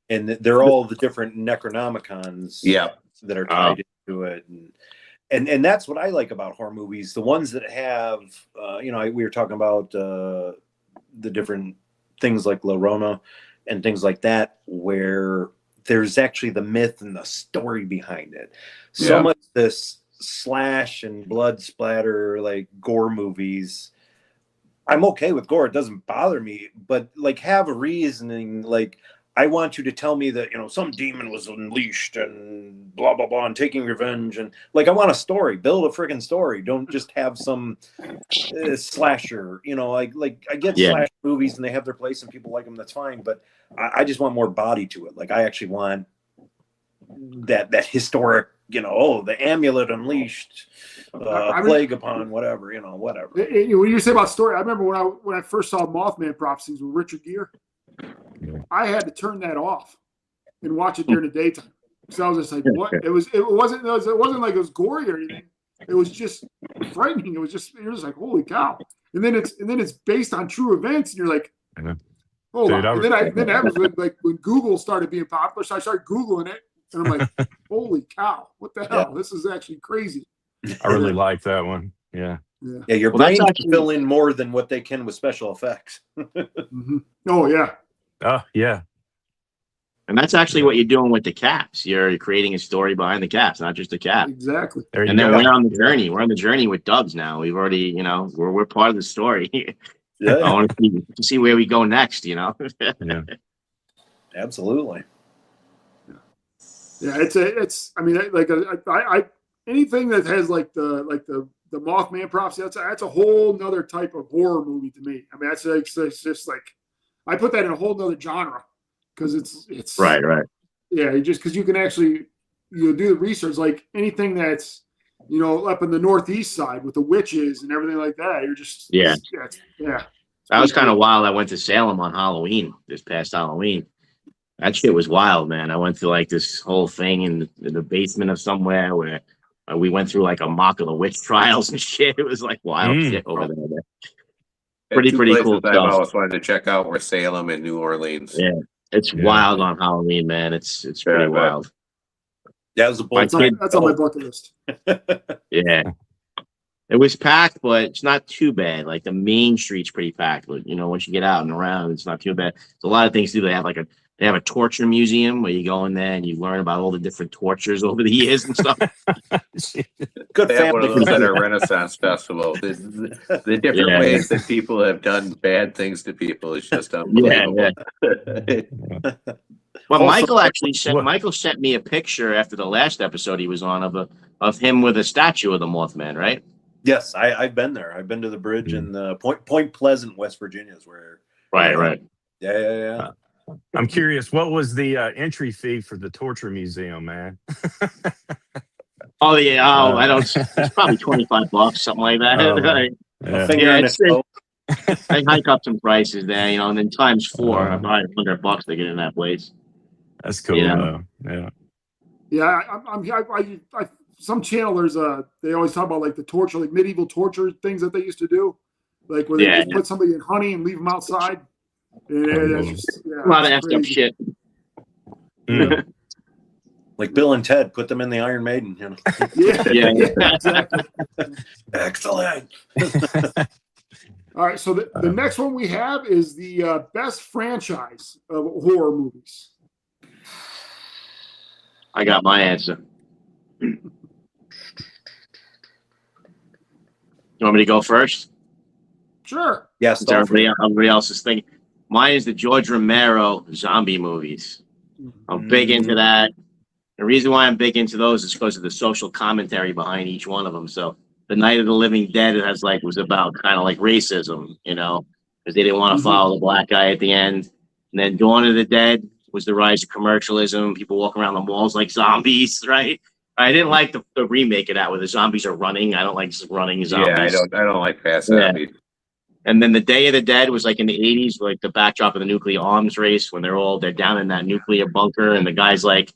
And they're all the different Necronomicons. Yeah. That are tied into it. And and that's what I like about horror movies. The ones that have, we were talking about the different things like La Llorona and things like that, where there's actually the myth and the story behind it. So much this slash and blood splatter, like gore movies, I'm okay with gore. It doesn't bother me, but like have a reasoning. Like I want you to tell me that, some demon was unleashed and blah, blah, blah, and taking revenge. And like, I want a story, build a friggin' story. Don't just have some slasher, like I get slash movies and they have their place and people like them. That's fine. But I just want more body to it. Like I actually want that historic, the amulet unleashed, plague upon whatever, whatever. When you say about story, I remember when I first saw Mothman Prophecies with Richard Gere, I had to turn that off and watch it during the daytime. So I was just like, what? It wasn't like it was gory or anything. It was just frightening. You're just like, holy cow. And then it's based on true events, and you're like, hold on. And then that was when Google started being popular. So I started Googling it, and I'm like, holy cow, what the hell? This is actually crazy. I really like that one. Yeah. Yeah, your brain can fill in more than what they can with special effects. Oh yeah. Oh yeah. And that's actually what you're doing with the caps. You're creating a story behind the caps, not just the cap. Exactly. And then we're on the journey. We're on the journey with Dubs now. We've already, we're part of the story. I want to see where we go next. Yeah. Absolutely. Yeah, it's. I mean, like I anything that has like the Mothman Prophecy. That's a whole nother type of horror movie to me. I mean, it's just like I put that in a whole nother genre because it's right. Yeah, just because you can actually do the research, like anything that's up in the Northeast side with the witches and everything like that. You're just yeah. That was kind of wild. I went to Salem on Halloween this past Halloween. That shit was wild, man. I went to like this whole thing in the basement of somewhere where we went through like a mock of the witch trials and shit. It was like wild shit over there. Pretty cool stuff. I've always wanted to check out were Salem and New Orleans. Yeah, it's wild on Halloween, man. It's pretty wild. Yeah, it was that's on my bucket list. Yeah. It was packed, but it's not too bad. Like the main street's pretty packed. But once you get out and around, it's not too bad. There's a lot of things to do. They have a torture museum where you go in there and you learn about all the different tortures over the years and stuff. Good family. One of those at a Renaissance festival. The different ways that people have done bad things to people is just unbelievable. Well, Michael sent me a picture after the last episode he was on of him with a statue of the Mothman, right? Yes, I've been there. I've been to the bridge in Point Pleasant, West Virginia, is where. Right. Yeah. I'm curious, what was the entry fee for the torture museum, man? Oh yeah, I don't. It's probably $25, something like that. I hike up some prices there, and then times 4, about $100 to get in that place. That's cool, though. Yeah. Yeah, I some channelers they always talk about like the torture, like medieval torture things that they used to do, like where they just put somebody in honey and leave them outside. That's just, a lot of effed up shit. Like Bill and Ted, put them in the Iron Maiden. Yeah, exactly. Excellent. All right, so the next one we have is the best franchise of horror movies. I got my answer. You want me to go first? Sure. Yes. Everybody else is thinking. Mine is the George Romero zombie movies. I'm big into that. The reason why I'm big into those is because of the social commentary behind each one of them. So the Night of the Living Dead was about kind of like racism, because they didn't want to follow the black guy at the end. And then Dawn of the Dead was the rise of commercialism. People walking around the malls like zombies, right? I didn't like the remake of that where the zombies are running. I don't like running zombies. Yeah, I don't like fast zombies. And then the Day of the Dead was like in the 80s, like the backdrop of the nuclear arms race when they're down in that nuclear bunker and the guy's like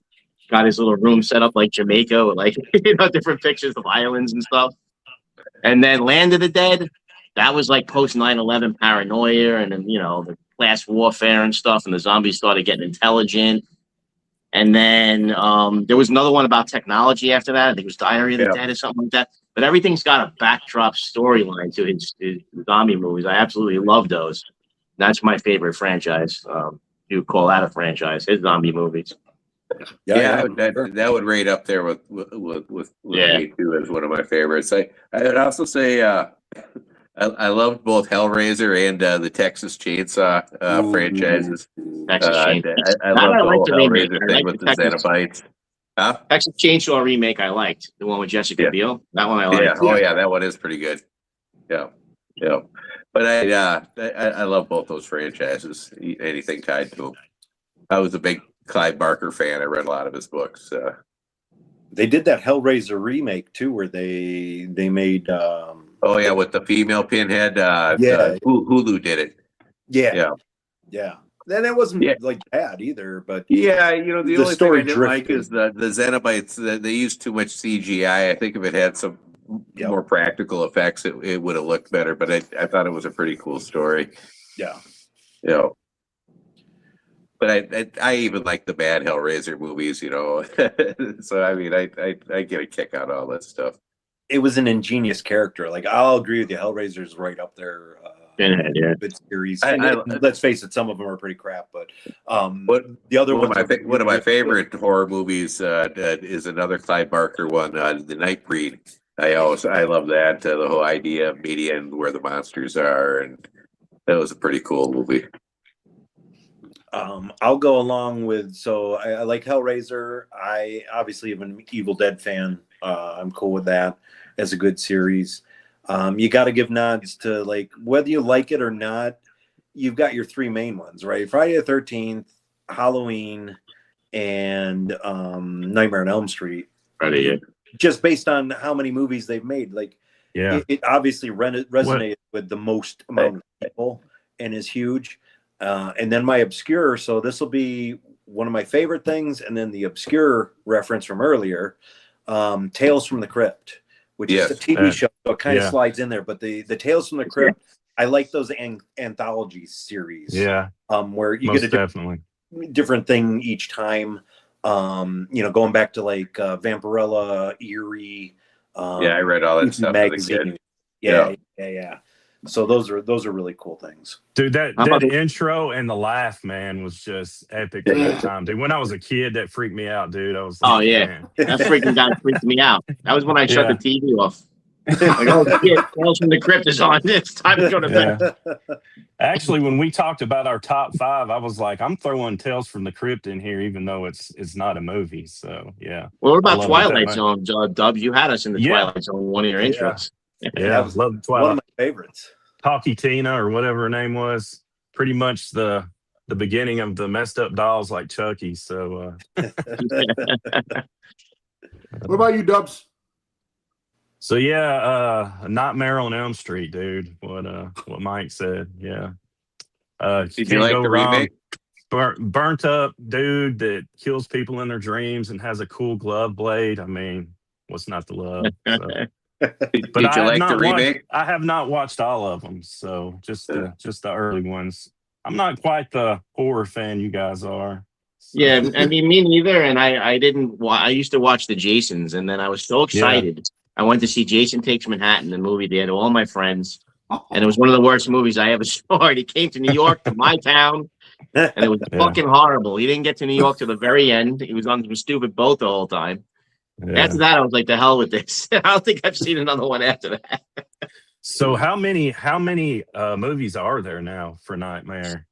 got his little room set up like Jamaica with like different pictures of islands and stuff. And then Land of the Dead, that was like post 9/11 paranoia and then the class warfare and stuff, and the zombies started getting intelligent. And then there was another one about technology after that. I think it was Diary of the Dead or something like that. But everything's got a backdrop storyline to his zombie movies. I absolutely love those. That's my favorite franchise. You call that a franchise? His zombie movies. That would rate up there with me too as one of my favorites. I would also say I loved both Hellraiser and the Texas Chainsaw franchises. Texas Chainsaw. I love the whole Hellraiser thing with the Xenobites. Texas Chainsaw remake I liked. The one with Jessica Biel. That one I liked. Yeah. Oh yeah, that one is pretty good. Yeah. But I love both those franchises. Anything tied to them. I was a big Clive Barker fan. I read a lot of his books. They did that Hellraiser remake too, where they made. With the female Pinhead. Hulu did it. Yeah. Then it wasn't like bad either, but the only thing I didn't like is the Xenobites. They used too much CGI. I think if it had some more practical effects, it would have looked better. But I thought it was a pretty cool story. Yeah. But I even like the bad Hellraiser movies, So I mean, I get a kick out of all that stuff. It was an ingenious character. Like I'll agree with you, Hellraiser's right up there. Good series. Let's face it, some of them are pretty crap, but the other one I'll go along with. So I like Hellraiser. I obviously am an Evil Dead fan. I'm cool with that as a good series. You got to give nods to, like, whether you like it or not, you've got your three main ones, right? Friday the 13th, Halloween, and Nightmare on Elm Street. Just based on how many movies they've made. Like, it obviously resonated with the most amount of people and is huge. And then my obscure, so this will be one of my favorite things, and then the obscure reference from earlier, Tales from the Crypt, which is a TV show, so it kind of slides in there. But the Tales from the Crypt, I like those anthology series. Where you get a different thing each time. Going back to like Vampirella, Eerie. I read all that stuff magazine. Yeah. So those are really cool things. Dude, that intro and the laugh, man, was just epic at that time. Dude, when I was a kid, that freaked me out, dude. I was like, man. That freaked me out. That was when I shut the TV off. Like, oh shit, Tales from the Crypt is on. It's time to go to bed. Actually, when we talked about our top 5, I was like, I'm throwing Tales from the Crypt in here, even though it's not a movie. So yeah. Well, what about Twilight Zone, Dub? You had us in the Twilight Zone, one of your intros. Yeah, I love Twilight. One of my favorites. Talkie Tina, or whatever her name was, pretty much the beginning of the messed up dolls like Chucky. So what about you, Dubs? So Nightmare on Elm Street, dude. What Mike said. Yeah. Did you like the remake? Burnt up dude that kills people in their dreams and has a cool glove blade. I mean, what's not to love? So. Did you like the remake? I have not watched all of them, so just the early ones. I'm not quite the horror fan you guys are. So. Yeah, I mean, me neither. And I didn't. I used to watch the Jasons, and then I was so excited. Yeah. I went to see Jason Takes Manhattan, the movie. They had all my friends, and it was one of the worst movies I ever saw. He came to New York, to my town, and it was fucking horrible. He didn't get to New York to the very end. He was on some stupid boat the whole time. Yeah. After that, I was like, "The hell with this!" I don't think I've seen another one after that. So, how many movies are there now for Nightmare?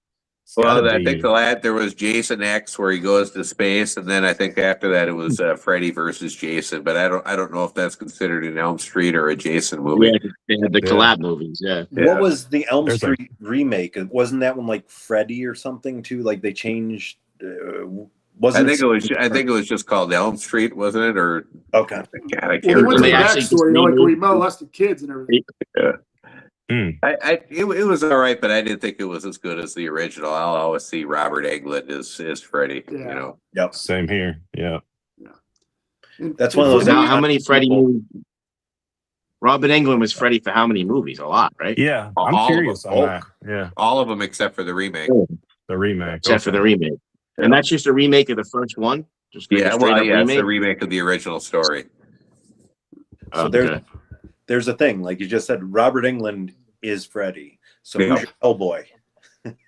Well, I think there was Jason X, where he goes to space, and then I think after that it was Freddy versus Jason. But I don't know if that's considered an Elm Street or a Jason movie. Yeah, they had the collab movies. Yeah. What was the Elm Street remake? Wasn't that one like Freddy or something too? Like they changed. I think it was just called Elm Street, wasn't it? Or okay. God, I can't remember. The backstory, like we molested kids and everything. Yeah. It was all right, but I didn't think it was as good as the original. I'll always see Robert Englund as Freddy. Yeah. Yep. Same here. Yeah. That's one of those. How many Freddy movies? Robert Englund was Freddy for how many movies? A lot, right? Yeah. I'm curious on that. Yeah. All of them except for the remake. Oh. The remake. Except for the remake. And that's just a remake of the first one? Just like a Yeah, straight well, up yeah, it's remake? a remake of the original story. So Okay. there's a thing, like you just said, Robert Englund is Freddy. So Yeah. who's your Hellboy?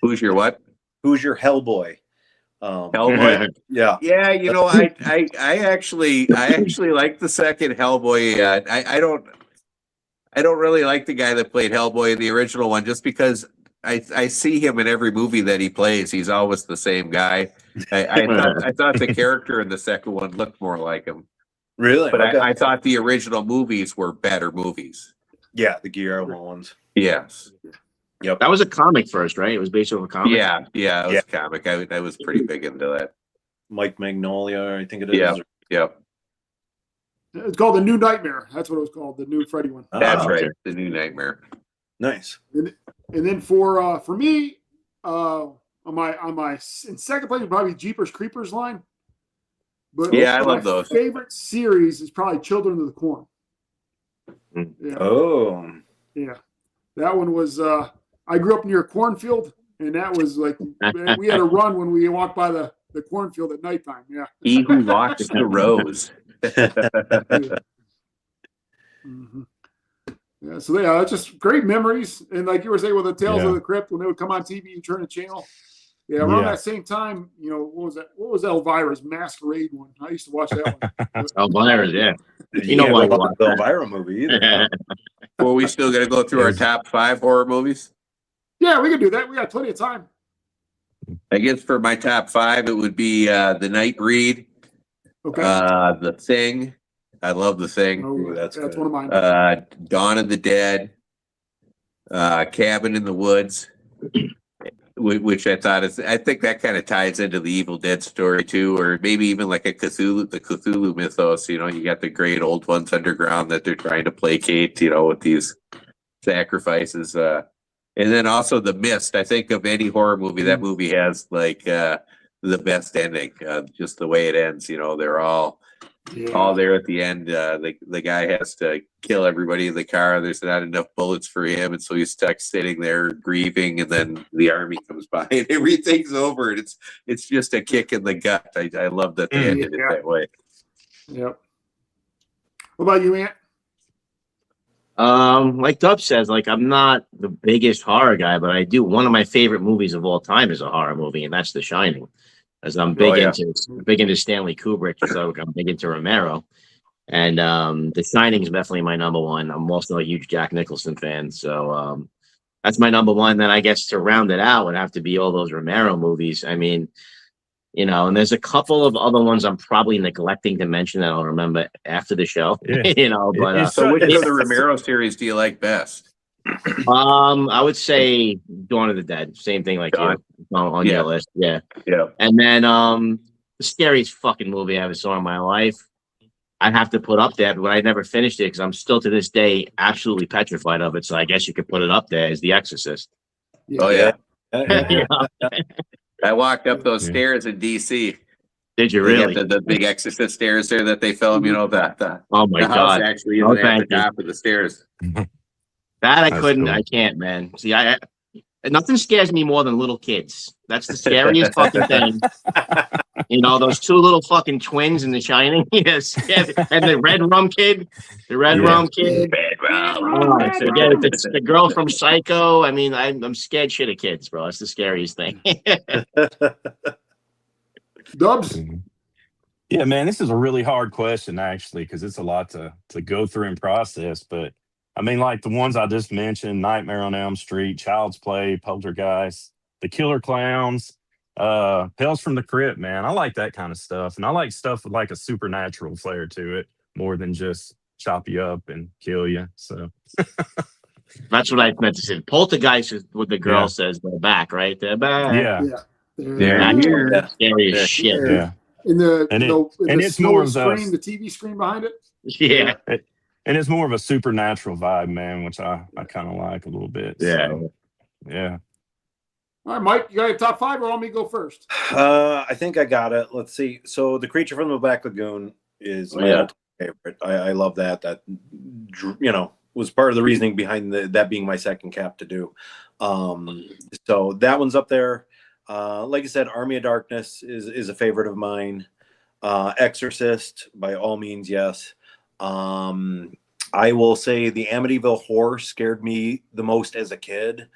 Who's your what? Who's your Hellboy? Hellboy? Yeah. Yeah, you know, I actually like the second Hellboy. I don't really like the guy that played Hellboy in the original one, just because I see him in every movie that he plays. He's always the same guy. I thought the character in the second one looked more like him, Really? but Okay. I thought the original movies were better movies. Yeah, the Guillermo ones. Yes. Yep. That was a comic first, right? It was based off a comic? Yeah, it was comic. I was pretty big into that. Mike Magnolia, I think it is. Yeah, yeah. It's called The New Nightmare. That's what it was called, the new Freddy one. That's okay. right. The New Nightmare. Nice. And then for me, on my in second place would probably Jeepers Creepers line. But Yeah, I love my those. favorite series is probably Children of the Corn. Yeah, Oh. yeah. That one was I grew up near a cornfield, and that was like we had a run when we walked by the cornfield at nighttime. Yeah. He Who Walks the Rose. Mm-hmm. Yeah, so yeah, it's just great memories. And like you were saying with the Tales of the Crypt, when they would come on TV, you turn the channel. Yeah, around that same time, you know, what was that? What was Elvira's Masquerade one? I used to watch that one. Elvira's, yeah. You know know why I what? watch The that. Elvira movie either. Well, we still got to go through our top 5 horror movies. Yeah, we can do that. We got plenty of time. I guess for my top 5, it would be The Night Read, Okay. The Thing. I love The Thing. Oh, that's that's good. one of mine. Dawn of the Dead, Cabin in the Woods, which I think that kind of ties into the Evil Dead story too, or maybe even like the Cthulhu mythos. You know, you got the great old ones underground that they're trying to placate, you know, with these sacrifices. And then also The Mist. I think of any horror movie, that movie has like the best ending, just the way it ends. You know, they're all there at the end. The guy has to kill everybody in the car. There's not enough bullets for him, and so he's stuck sitting there grieving. And then the army comes by, and everything's over. And it's just a kick in the gut. I love that they ended it that way. Yep. What about you, Ant? Like Dub says, like I'm not the biggest horror guy, but I do. One of my favorite movies of all time is a horror movie, and that's The Shining. As I'm big into Stanley Kubrick, so I'm big into Romero, and The Shining is definitely my number one. I'm also a huge Jack Nicholson fan, so that's my number one. Then I guess to round it out would have to be all those Romero movies. I mean, you know, and there's a couple of other ones I'm probably neglecting to mention that I'll remember after the show. Yeah. You know, but So which of the Romero series do you like best? I would say Dawn of the Dead. Same thing like you on your list. Yeah. Yeah. And then the scariest fucking movie I ever saw in my life. I'd have to put up there, but I never finished it because I'm still to this day absolutely petrified of it. So I guess you could put it up there as The Exorcist. Oh yeah. Yeah. I walked up those stairs in DC. Did you They really? have the big Exorcist stairs there that they film. You know the Oh my the house God. actually Oh, is at the thank you. top of the stairs. That I That's couldn't. cool. I can't, man. See, nothing scares me more than little kids. That's the scariest fucking thing. You know, those two little fucking twins in The Shining. Yes. And the red rum kid. The red rum kid. Oh, forget it. It's the girl from Psycho. I mean, I'm scared shit of kids, bro. It's the scariest thing. Dubs? Yeah, man, this is a really hard question actually, because it's a lot to go through and process. But I mean, like the ones I just mentioned, Nightmare on Elm Street, Child's Play, Poltergeist, The Killer Clowns, Tales from the Crypt, man. I like that kind of stuff. And I like stuff with like a supernatural flair to it more than just chop you up and kill you. So That's what I meant to say. Poltergeist is what the girl says. They're back, right? They're back. yeah. That's scary as shit. Yeah. In And the it's more of screen, the TV screen behind it. Yeah. And it's more of a supernatural vibe, man, which I kind of like a little bit. Yeah. So, yeah. All right, Mike, you got your top 5 or want me to go first? I think I got it. Let's see. So The Creature from the Black Lagoon is my all-time favorite. I love that. That, you know, was part of the reasoning behind that being my second cap to do. So that one's up there. Like I said, Army of Darkness is a favorite of mine. Exorcist, by all means, yes. I will say the Amityville Horror scared me the most as a kid.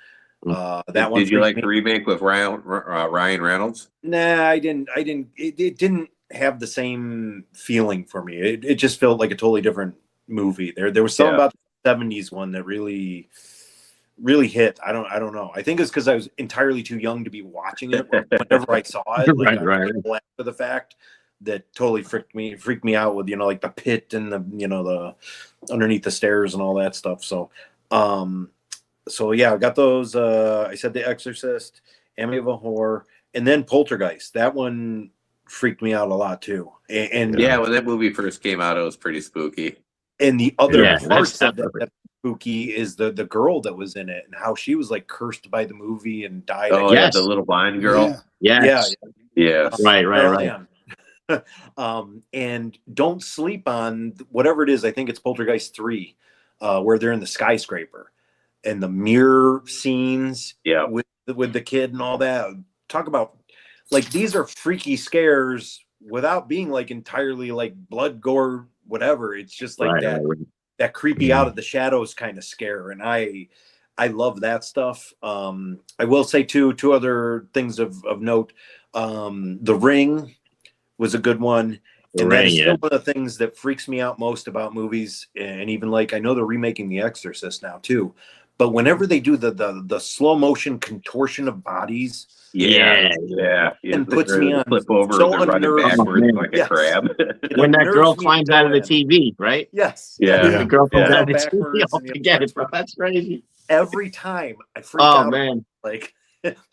That one. Did you like the remake with Ryan Reynolds? Nah, I didn't. It didn't have the same feeling for me. It just felt like a totally different movie. There was something about the 70s one that really hit. I don't know. I think it's because I was entirely too young to be watching it. Whenever I saw it, like, right. After the fact, that totally freaked me out with, like the pit and the the underneath the stairs and all that stuff. So yeah, I got those. I said The Exorcist, Amityville Horror, and then Poltergeist. That one freaked me out a lot too. And yeah, when that movie first came out, it was pretty spooky. And the other part of that spooky is the girl that was in it and how she was like cursed by the movie and died. Oh, yeah, the little blind girl. Yeah. Right. And don't sleep on whatever it is. I think it's Poltergeist 3, where they're in the skyscraper and the mirror scenes with the kid and all that. Talk about, like, these are freaky scares without being like entirely like blood, gore, whatever. It's just like that creepy out of the shadows kind of scare. And I love that stuff. I will say two other things of note. The Ring was a good one. And that is still one of the things that freaks me out most about movies. And even like, I know they're remaking The Exorcist now too, but whenever they do the slow motion contortion of bodies, and puts me on flip over, so they're running backwards like a crab. When that girl climbs out of the TV, right? Yes. Yeah. The girl comes out of the TV. Oh, forget it, bro. That's crazy. Every time I freak out. Oh man. Like,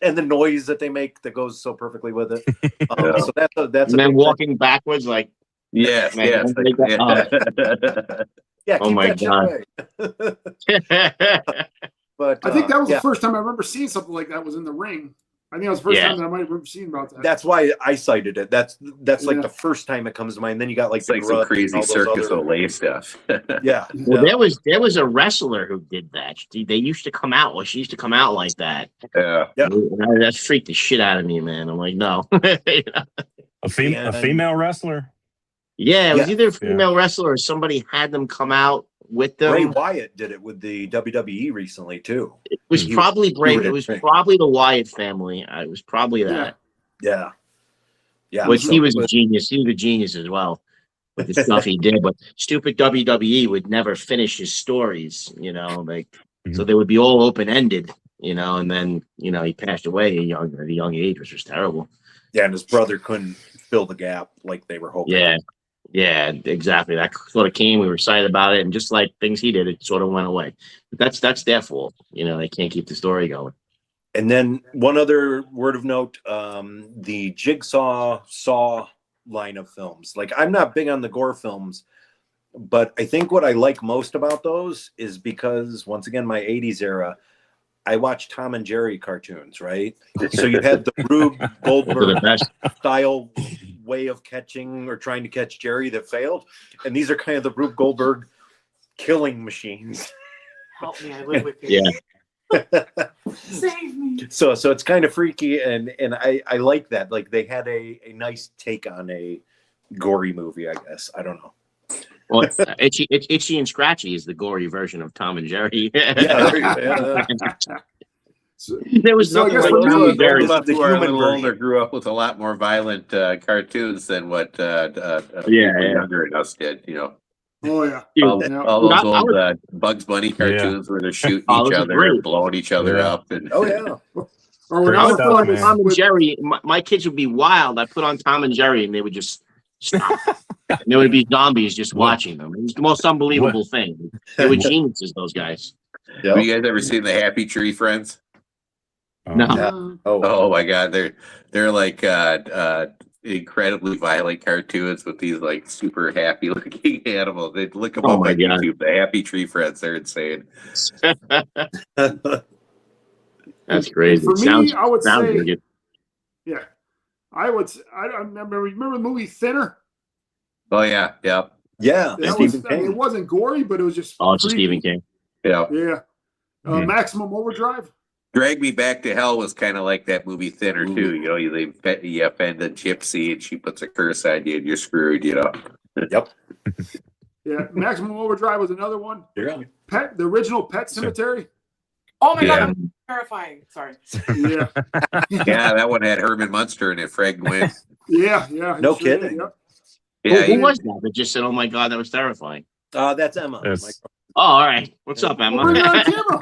and the noise that they make that goes so perfectly with it. So that's and then walking backwards, like yes. Yeah. Oh my god. But I think that was the first time I remember seeing something like that was in The Ring. I think that was the first time that I might have ever seen about that. That's why I cited it. That's like the first time it comes to mind. Then you got like, like some crazy Circus Olay stuff. Well, there was a wrestler who did that. They used to come out. Well, she used to come out like that. Yeah. That freaked the shit out of me, man. I'm like, no. A female wrestler? Yeah, it was either a female wrestler or somebody had them come out with them. Bray Wyatt did it with the WWE recently too. It was probably Bray. It was probably the Wyatt family. It was probably that. Yeah. Which he was a genius. He was a genius as well with the stuff he did. But stupid WWE would never finish his stories. So they would be all open ended. And then he passed away at a young age, which was terrible. Yeah, and his brother couldn't fill the gap like they were hoping. Yeah, exactly. That sort of came. We were excited about it, and just like things he did, it sort of went away. But that's their fault. They can't keep the story going. And then one other word of note: the Jigsaw Saw line of films. Like, I'm not big on the gore films, but I think what I like most about those is because, once again, my '80s era, I watched Tom and Jerry cartoons, right? So you had the Rube Goldberg style way of catching or trying to catch Jerry that failed. And these are kind of the Rube Goldberg killing machines. Help me, I live with you. Yeah. Save me. So it's kind of freaky, and I like that. Like, they had a nice take on a gory movie, I guess. I don't know. Well, Itchy and Scratchy is the gory version of Tom and Jerry. There was nothing like Tom and Jerry. The human older grew up with a lot more violent cartoons than what younger than us did. Oh yeah, all those old Bugs Bunny cartoons where they're shooting each other and blowing each other up. And Or when I was on Tom and Jerry, my kids would be wild. I put on Tom and Jerry, and they would just stop. And there would be zombies just watching them. It was the most unbelievable thing. They were geniuses, those guys. Have you guys ever seen the Happy Tree Friends? No. Oh my God, they're like incredibly violent cartoons with these like super happy looking animals. They look them up on YouTube. The Happy Tree Friends, they're insane. That's crazy. For me, I would say, good. I remember the movie Thinner. Oh yeah. It wasn't gory, but it was just it's Stephen King. Yeah. Maximum Overdrive. Drag Me Back to Hell was kind of like that movie Thinner too. You know, you offend a gypsy and she puts a curse on you and you're screwed. You know. Yep. Yeah, Maximum Overdrive was another one. You're The original Pet Cemetery. Oh my Yeah. god, that's terrifying. Sorry. Yeah, Yeah, that one had Herman Munster in it. Fred Gwynn. yeah. No sure kidding. did, Yeah, Who was that that just said, "Oh my god, that was terrifying"? That's Emma. Yes. Oh, all right. What's up, Well, bring it on Emma? camera.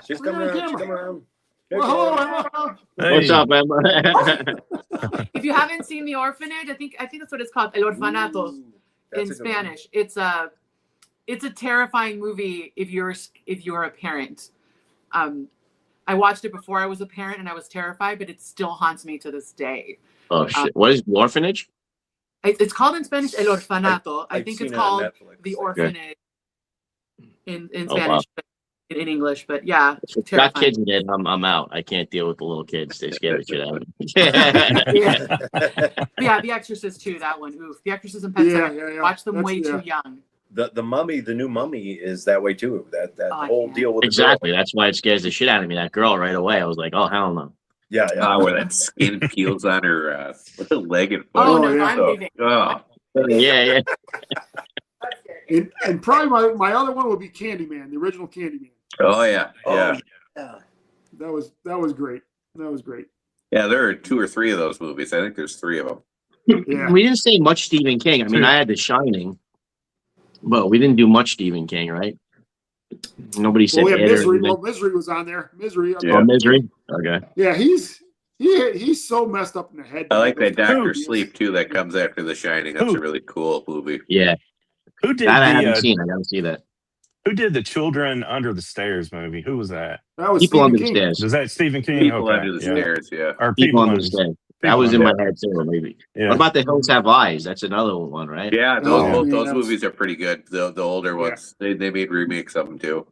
She's Bring coming it on around. She's camera. coming around. Well, hello, Emma. What's up, Emma? If you haven't seen The Orphanage, I think that's what it's called, El Orfanato Ooh, in that's a good one. Spanish. It's a terrifying movie if you're a parent. I watched it before I was a parent and I was terrified, but it still haunts me to this day. Oh shit! What is orphanage? It's called in Spanish El Orfanato. I I've think seen it's it on called Netflix. The Orphanage in Oh, Spanish, wow. but in English. But yeah, If it's got terrifying. kids in it, I'm out. I can't deal with the little kids. They scare the shit out of me. Yeah. But yeah, The Exorcist too. That one. Oof. The Exorcist and Pet Yeah, Sematary. yeah. Watch them That's- way yeah. too young. The mummy, the new mummy, is that way too. That Oh, I whole can't. deal with the Exactly. That's why it scares the shit out of me. That girl right away. I was like, oh hell no. girl. Yeah. where that skin peels on her leg and foot. Oh, Oh, no, yeah. I'm So, leaving. oh, Yeah. That's scary. And probably my other one would be Candyman, the original Candyman. oh yeah, yeah, Yeah. That was great. That was great. yeah. There are 2 or 3 of those movies. I think there's 3 of them. Yeah. We didn't say much Stephen King. I mean, Two. I had The Shining, but we didn't do much Stephen King, right? Nobody said Well, yeah, It or Misery. anything. Well, Misery was on there. Misery. I mean, Oh, Misery. Okay. Yeah, he's so messed up in the head. I like that Doctor He is. Sleep too. That comes after The Shining. That's a really cool movie. Yeah. Who did That I the haven't seen. I gotta see that. Who did the Children Under the Stairs movie? Who was that? That was People Stephen under the King. stairs. Was that Stephen King? People Okay, Under the yeah. Stairs. Yeah. Or People under the Under- stairs. That People was in Under- my head too, maybe. Yeah. What about The Hills Have Eyes? That's another one, right? Yeah, Oh, both man, those that was- movies are pretty good. The older ones, they made remakes of them too.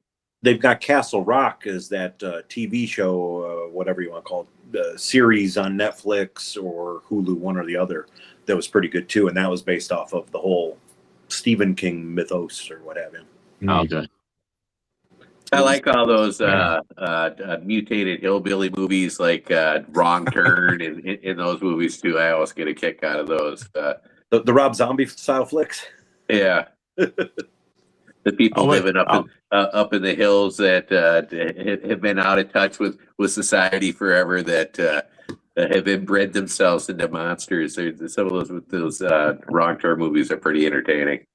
They've got Castle Rock as that TV show, whatever you want to call it, series on Netflix or Hulu, one or the other. That was pretty good too, and that was based off of the whole Stephen King mythos or what have you. Oh, okay. I like all those mutated hillbilly movies, like Wrong Turn, and in those movies too. I always get a kick out of those. The Rob Zombie style flicks. Yeah, the people living up in the hills that have been out of touch with society forever, that have inbred themselves into monsters. Some of those Wrong Turn movies are pretty entertaining.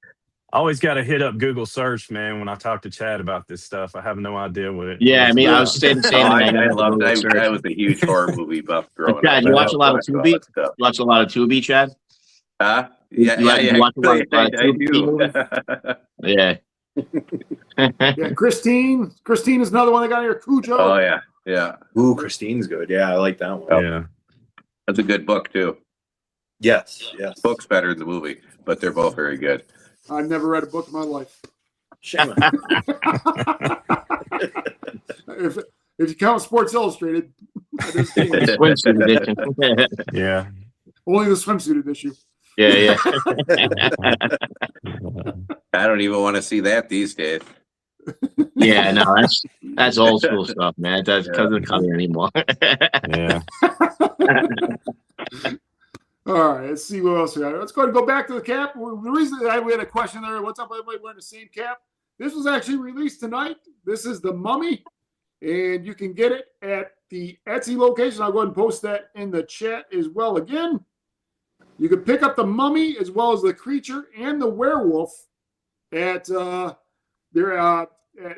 Always got to hit up Google search, man. When I talk to Chad about this stuff, I have no idea what it. Yeah, I mean, I was saying the same Oh, thing. I was a huge horror movie buff growing up. Chad, you watch a lot of I Tubi? watched all that stuff. You watch a lot of Tubi, Chad? Huh? You watch a lot of I Tubi? do. Yeah. Yeah, Christine. Christine is another one that got here. Cujo. Oh yeah, yeah. Ooh, Christine's good. Yeah, I like that one. Yeah. That's a good book too. Yes. Book's better than the movie, but they're both very good. I've never read a book in my life. Shame. if you count Sports Illustrated, that is the English. Swimsuit edition. Yeah. Only the swimsuit issue. Yeah. I don't even want to see that these days. Yeah, no, that's old school stuff, man. It doesn't come here anymore. Yeah. All right, let's see what else we got. Let's go ahead and go back to the cap. The reason that we had a question there, what's up, everybody wearing the same cap? This was actually released tonight. This is the Mummy, and you can get it at the Etsy location. I'll go ahead and post that in the chat as well again. You can pick up the Mummy as well as the Creature and the Werewolf at their at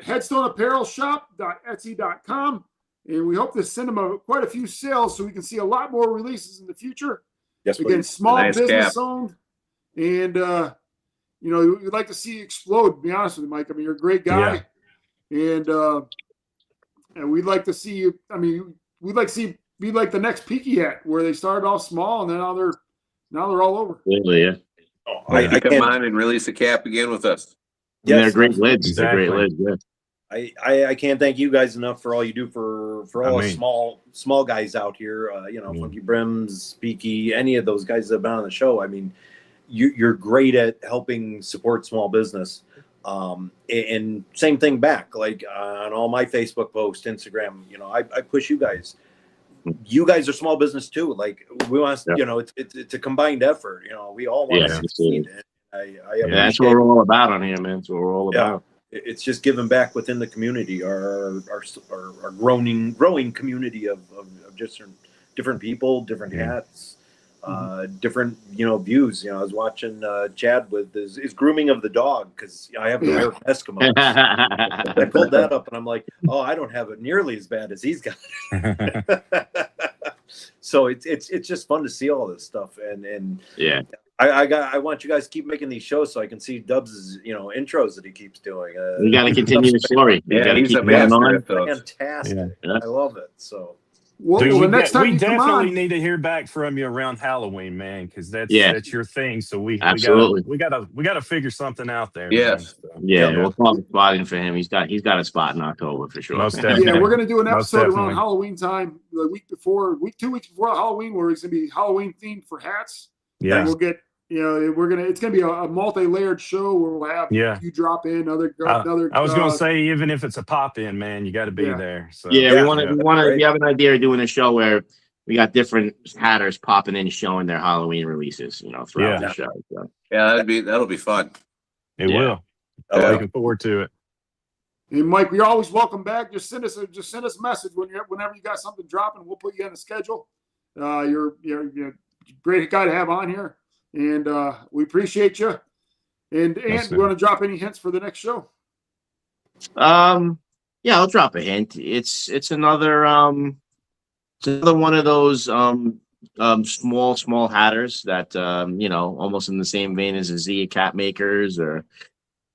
Headstone Apparel Shop.etsy.com. And we hope to send them quite a few sales so we can see a lot more releases in the future. Yes, Again, please. small Nice business cap. owned. And, we'd like to see you explode, to be honest with you, Mike. I mean, you're a great guy. And we'd like to see you. I mean, we'd like to see be like the next Peaky Hat, where they started off small and then now they're all over. Absolutely, yeah. I Come can't. on and release a cap again with us. And they're Yes, great lids. Exactly. They're great lids, yeah. I can't thank you guys enough for all you do for all I us mean- small guys out here. Funky Brims, Speaky, any of those guys that have been on the show. I mean, you're great at helping support small business. And same thing back, like on all my Facebook posts, Instagram, I push you guys. You guys are small business too. Like we want, it's a combined effort. We all want to succeed. And that's what we're all about on here, man. That's what we're all about. It's just giving back within the community, our growing community of different people, different hats, different views. I was watching Chad with his grooming of the dog, because I have the American Eskimo. I pulled that up and I'm like, oh, I don't have it nearly as bad as he's got. So it's just fun to see all this stuff, and I want you guys to keep making these shows so I can see Dubs' intros that he keeps doing. We got to continue the story. He's a master. Fantastic. Yeah. I love it. So. Well, Dude, the next time we you come definitely on, need to hear back from you around Halloween, man, because that's your thing. So we gotta figure something out there. Yes. Man, so. We'll talk spotting for him. He's got a spot in October for sure. Most definitely. Yeah, we're gonna do an Most episode definitely. around Halloween time, the week before, 2 weeks before Halloween, where it's gonna be Halloween themed for hats. Yeah. And we'll get, it's gonna be a multi-layered show where we'll have you drop in other. I was gonna say, even if it's a pop in, man, you got to be there. So we want to. We have an idea of doing a show where we got different hatters popping in, showing their Halloween releases, throughout the show. So. Yeah, that'll be fun. It will. I'm looking forward to it. And Mike, you're always welcome back. Just send us a message whenever you got something dropping. We'll put you on the schedule. You're a great guy to have on here, and we appreciate you. And you want to drop any hints for the next show? Yeah, I'll drop a hint. It's another one of those small hatters that almost in the same vein as a Z Cat Makers, or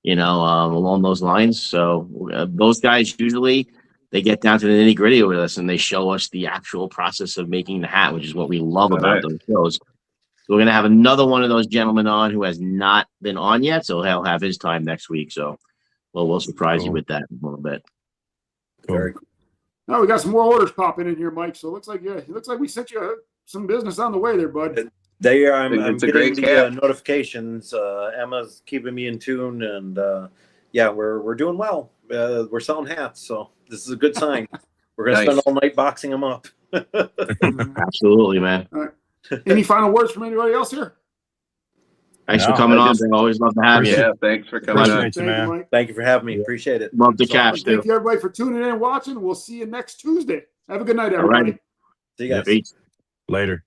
along those lines. So those guys usually they get down to the nitty gritty with us, and they show us the actual process of making the hat, which is what we love about those shows. So we're gonna have another one of those gentlemen on who has not been on yet, so he'll have his time next week. So we'll surprise you with that in a little bit. Very cool. Now we got some more orders popping in here, Mike. So it looks like we sent you some business on the way there, bud. I'm getting the notifications. Emma's keeping me in tune, and we're doing well. We're selling hats, so this is a good sign. We're gonna spend all night boxing them up. Absolutely, man. All right. Any final words from anybody else here? Thanks for coming on. I always love to have you. Yeah, thanks for coming on. Thank you, Mike. Thank you for having me. Appreciate it. Love the cash too. Thank you, everybody, for tuning in and watching. We'll see you next Tuesday. Have a good night, everybody. See you guys. Peace. Later.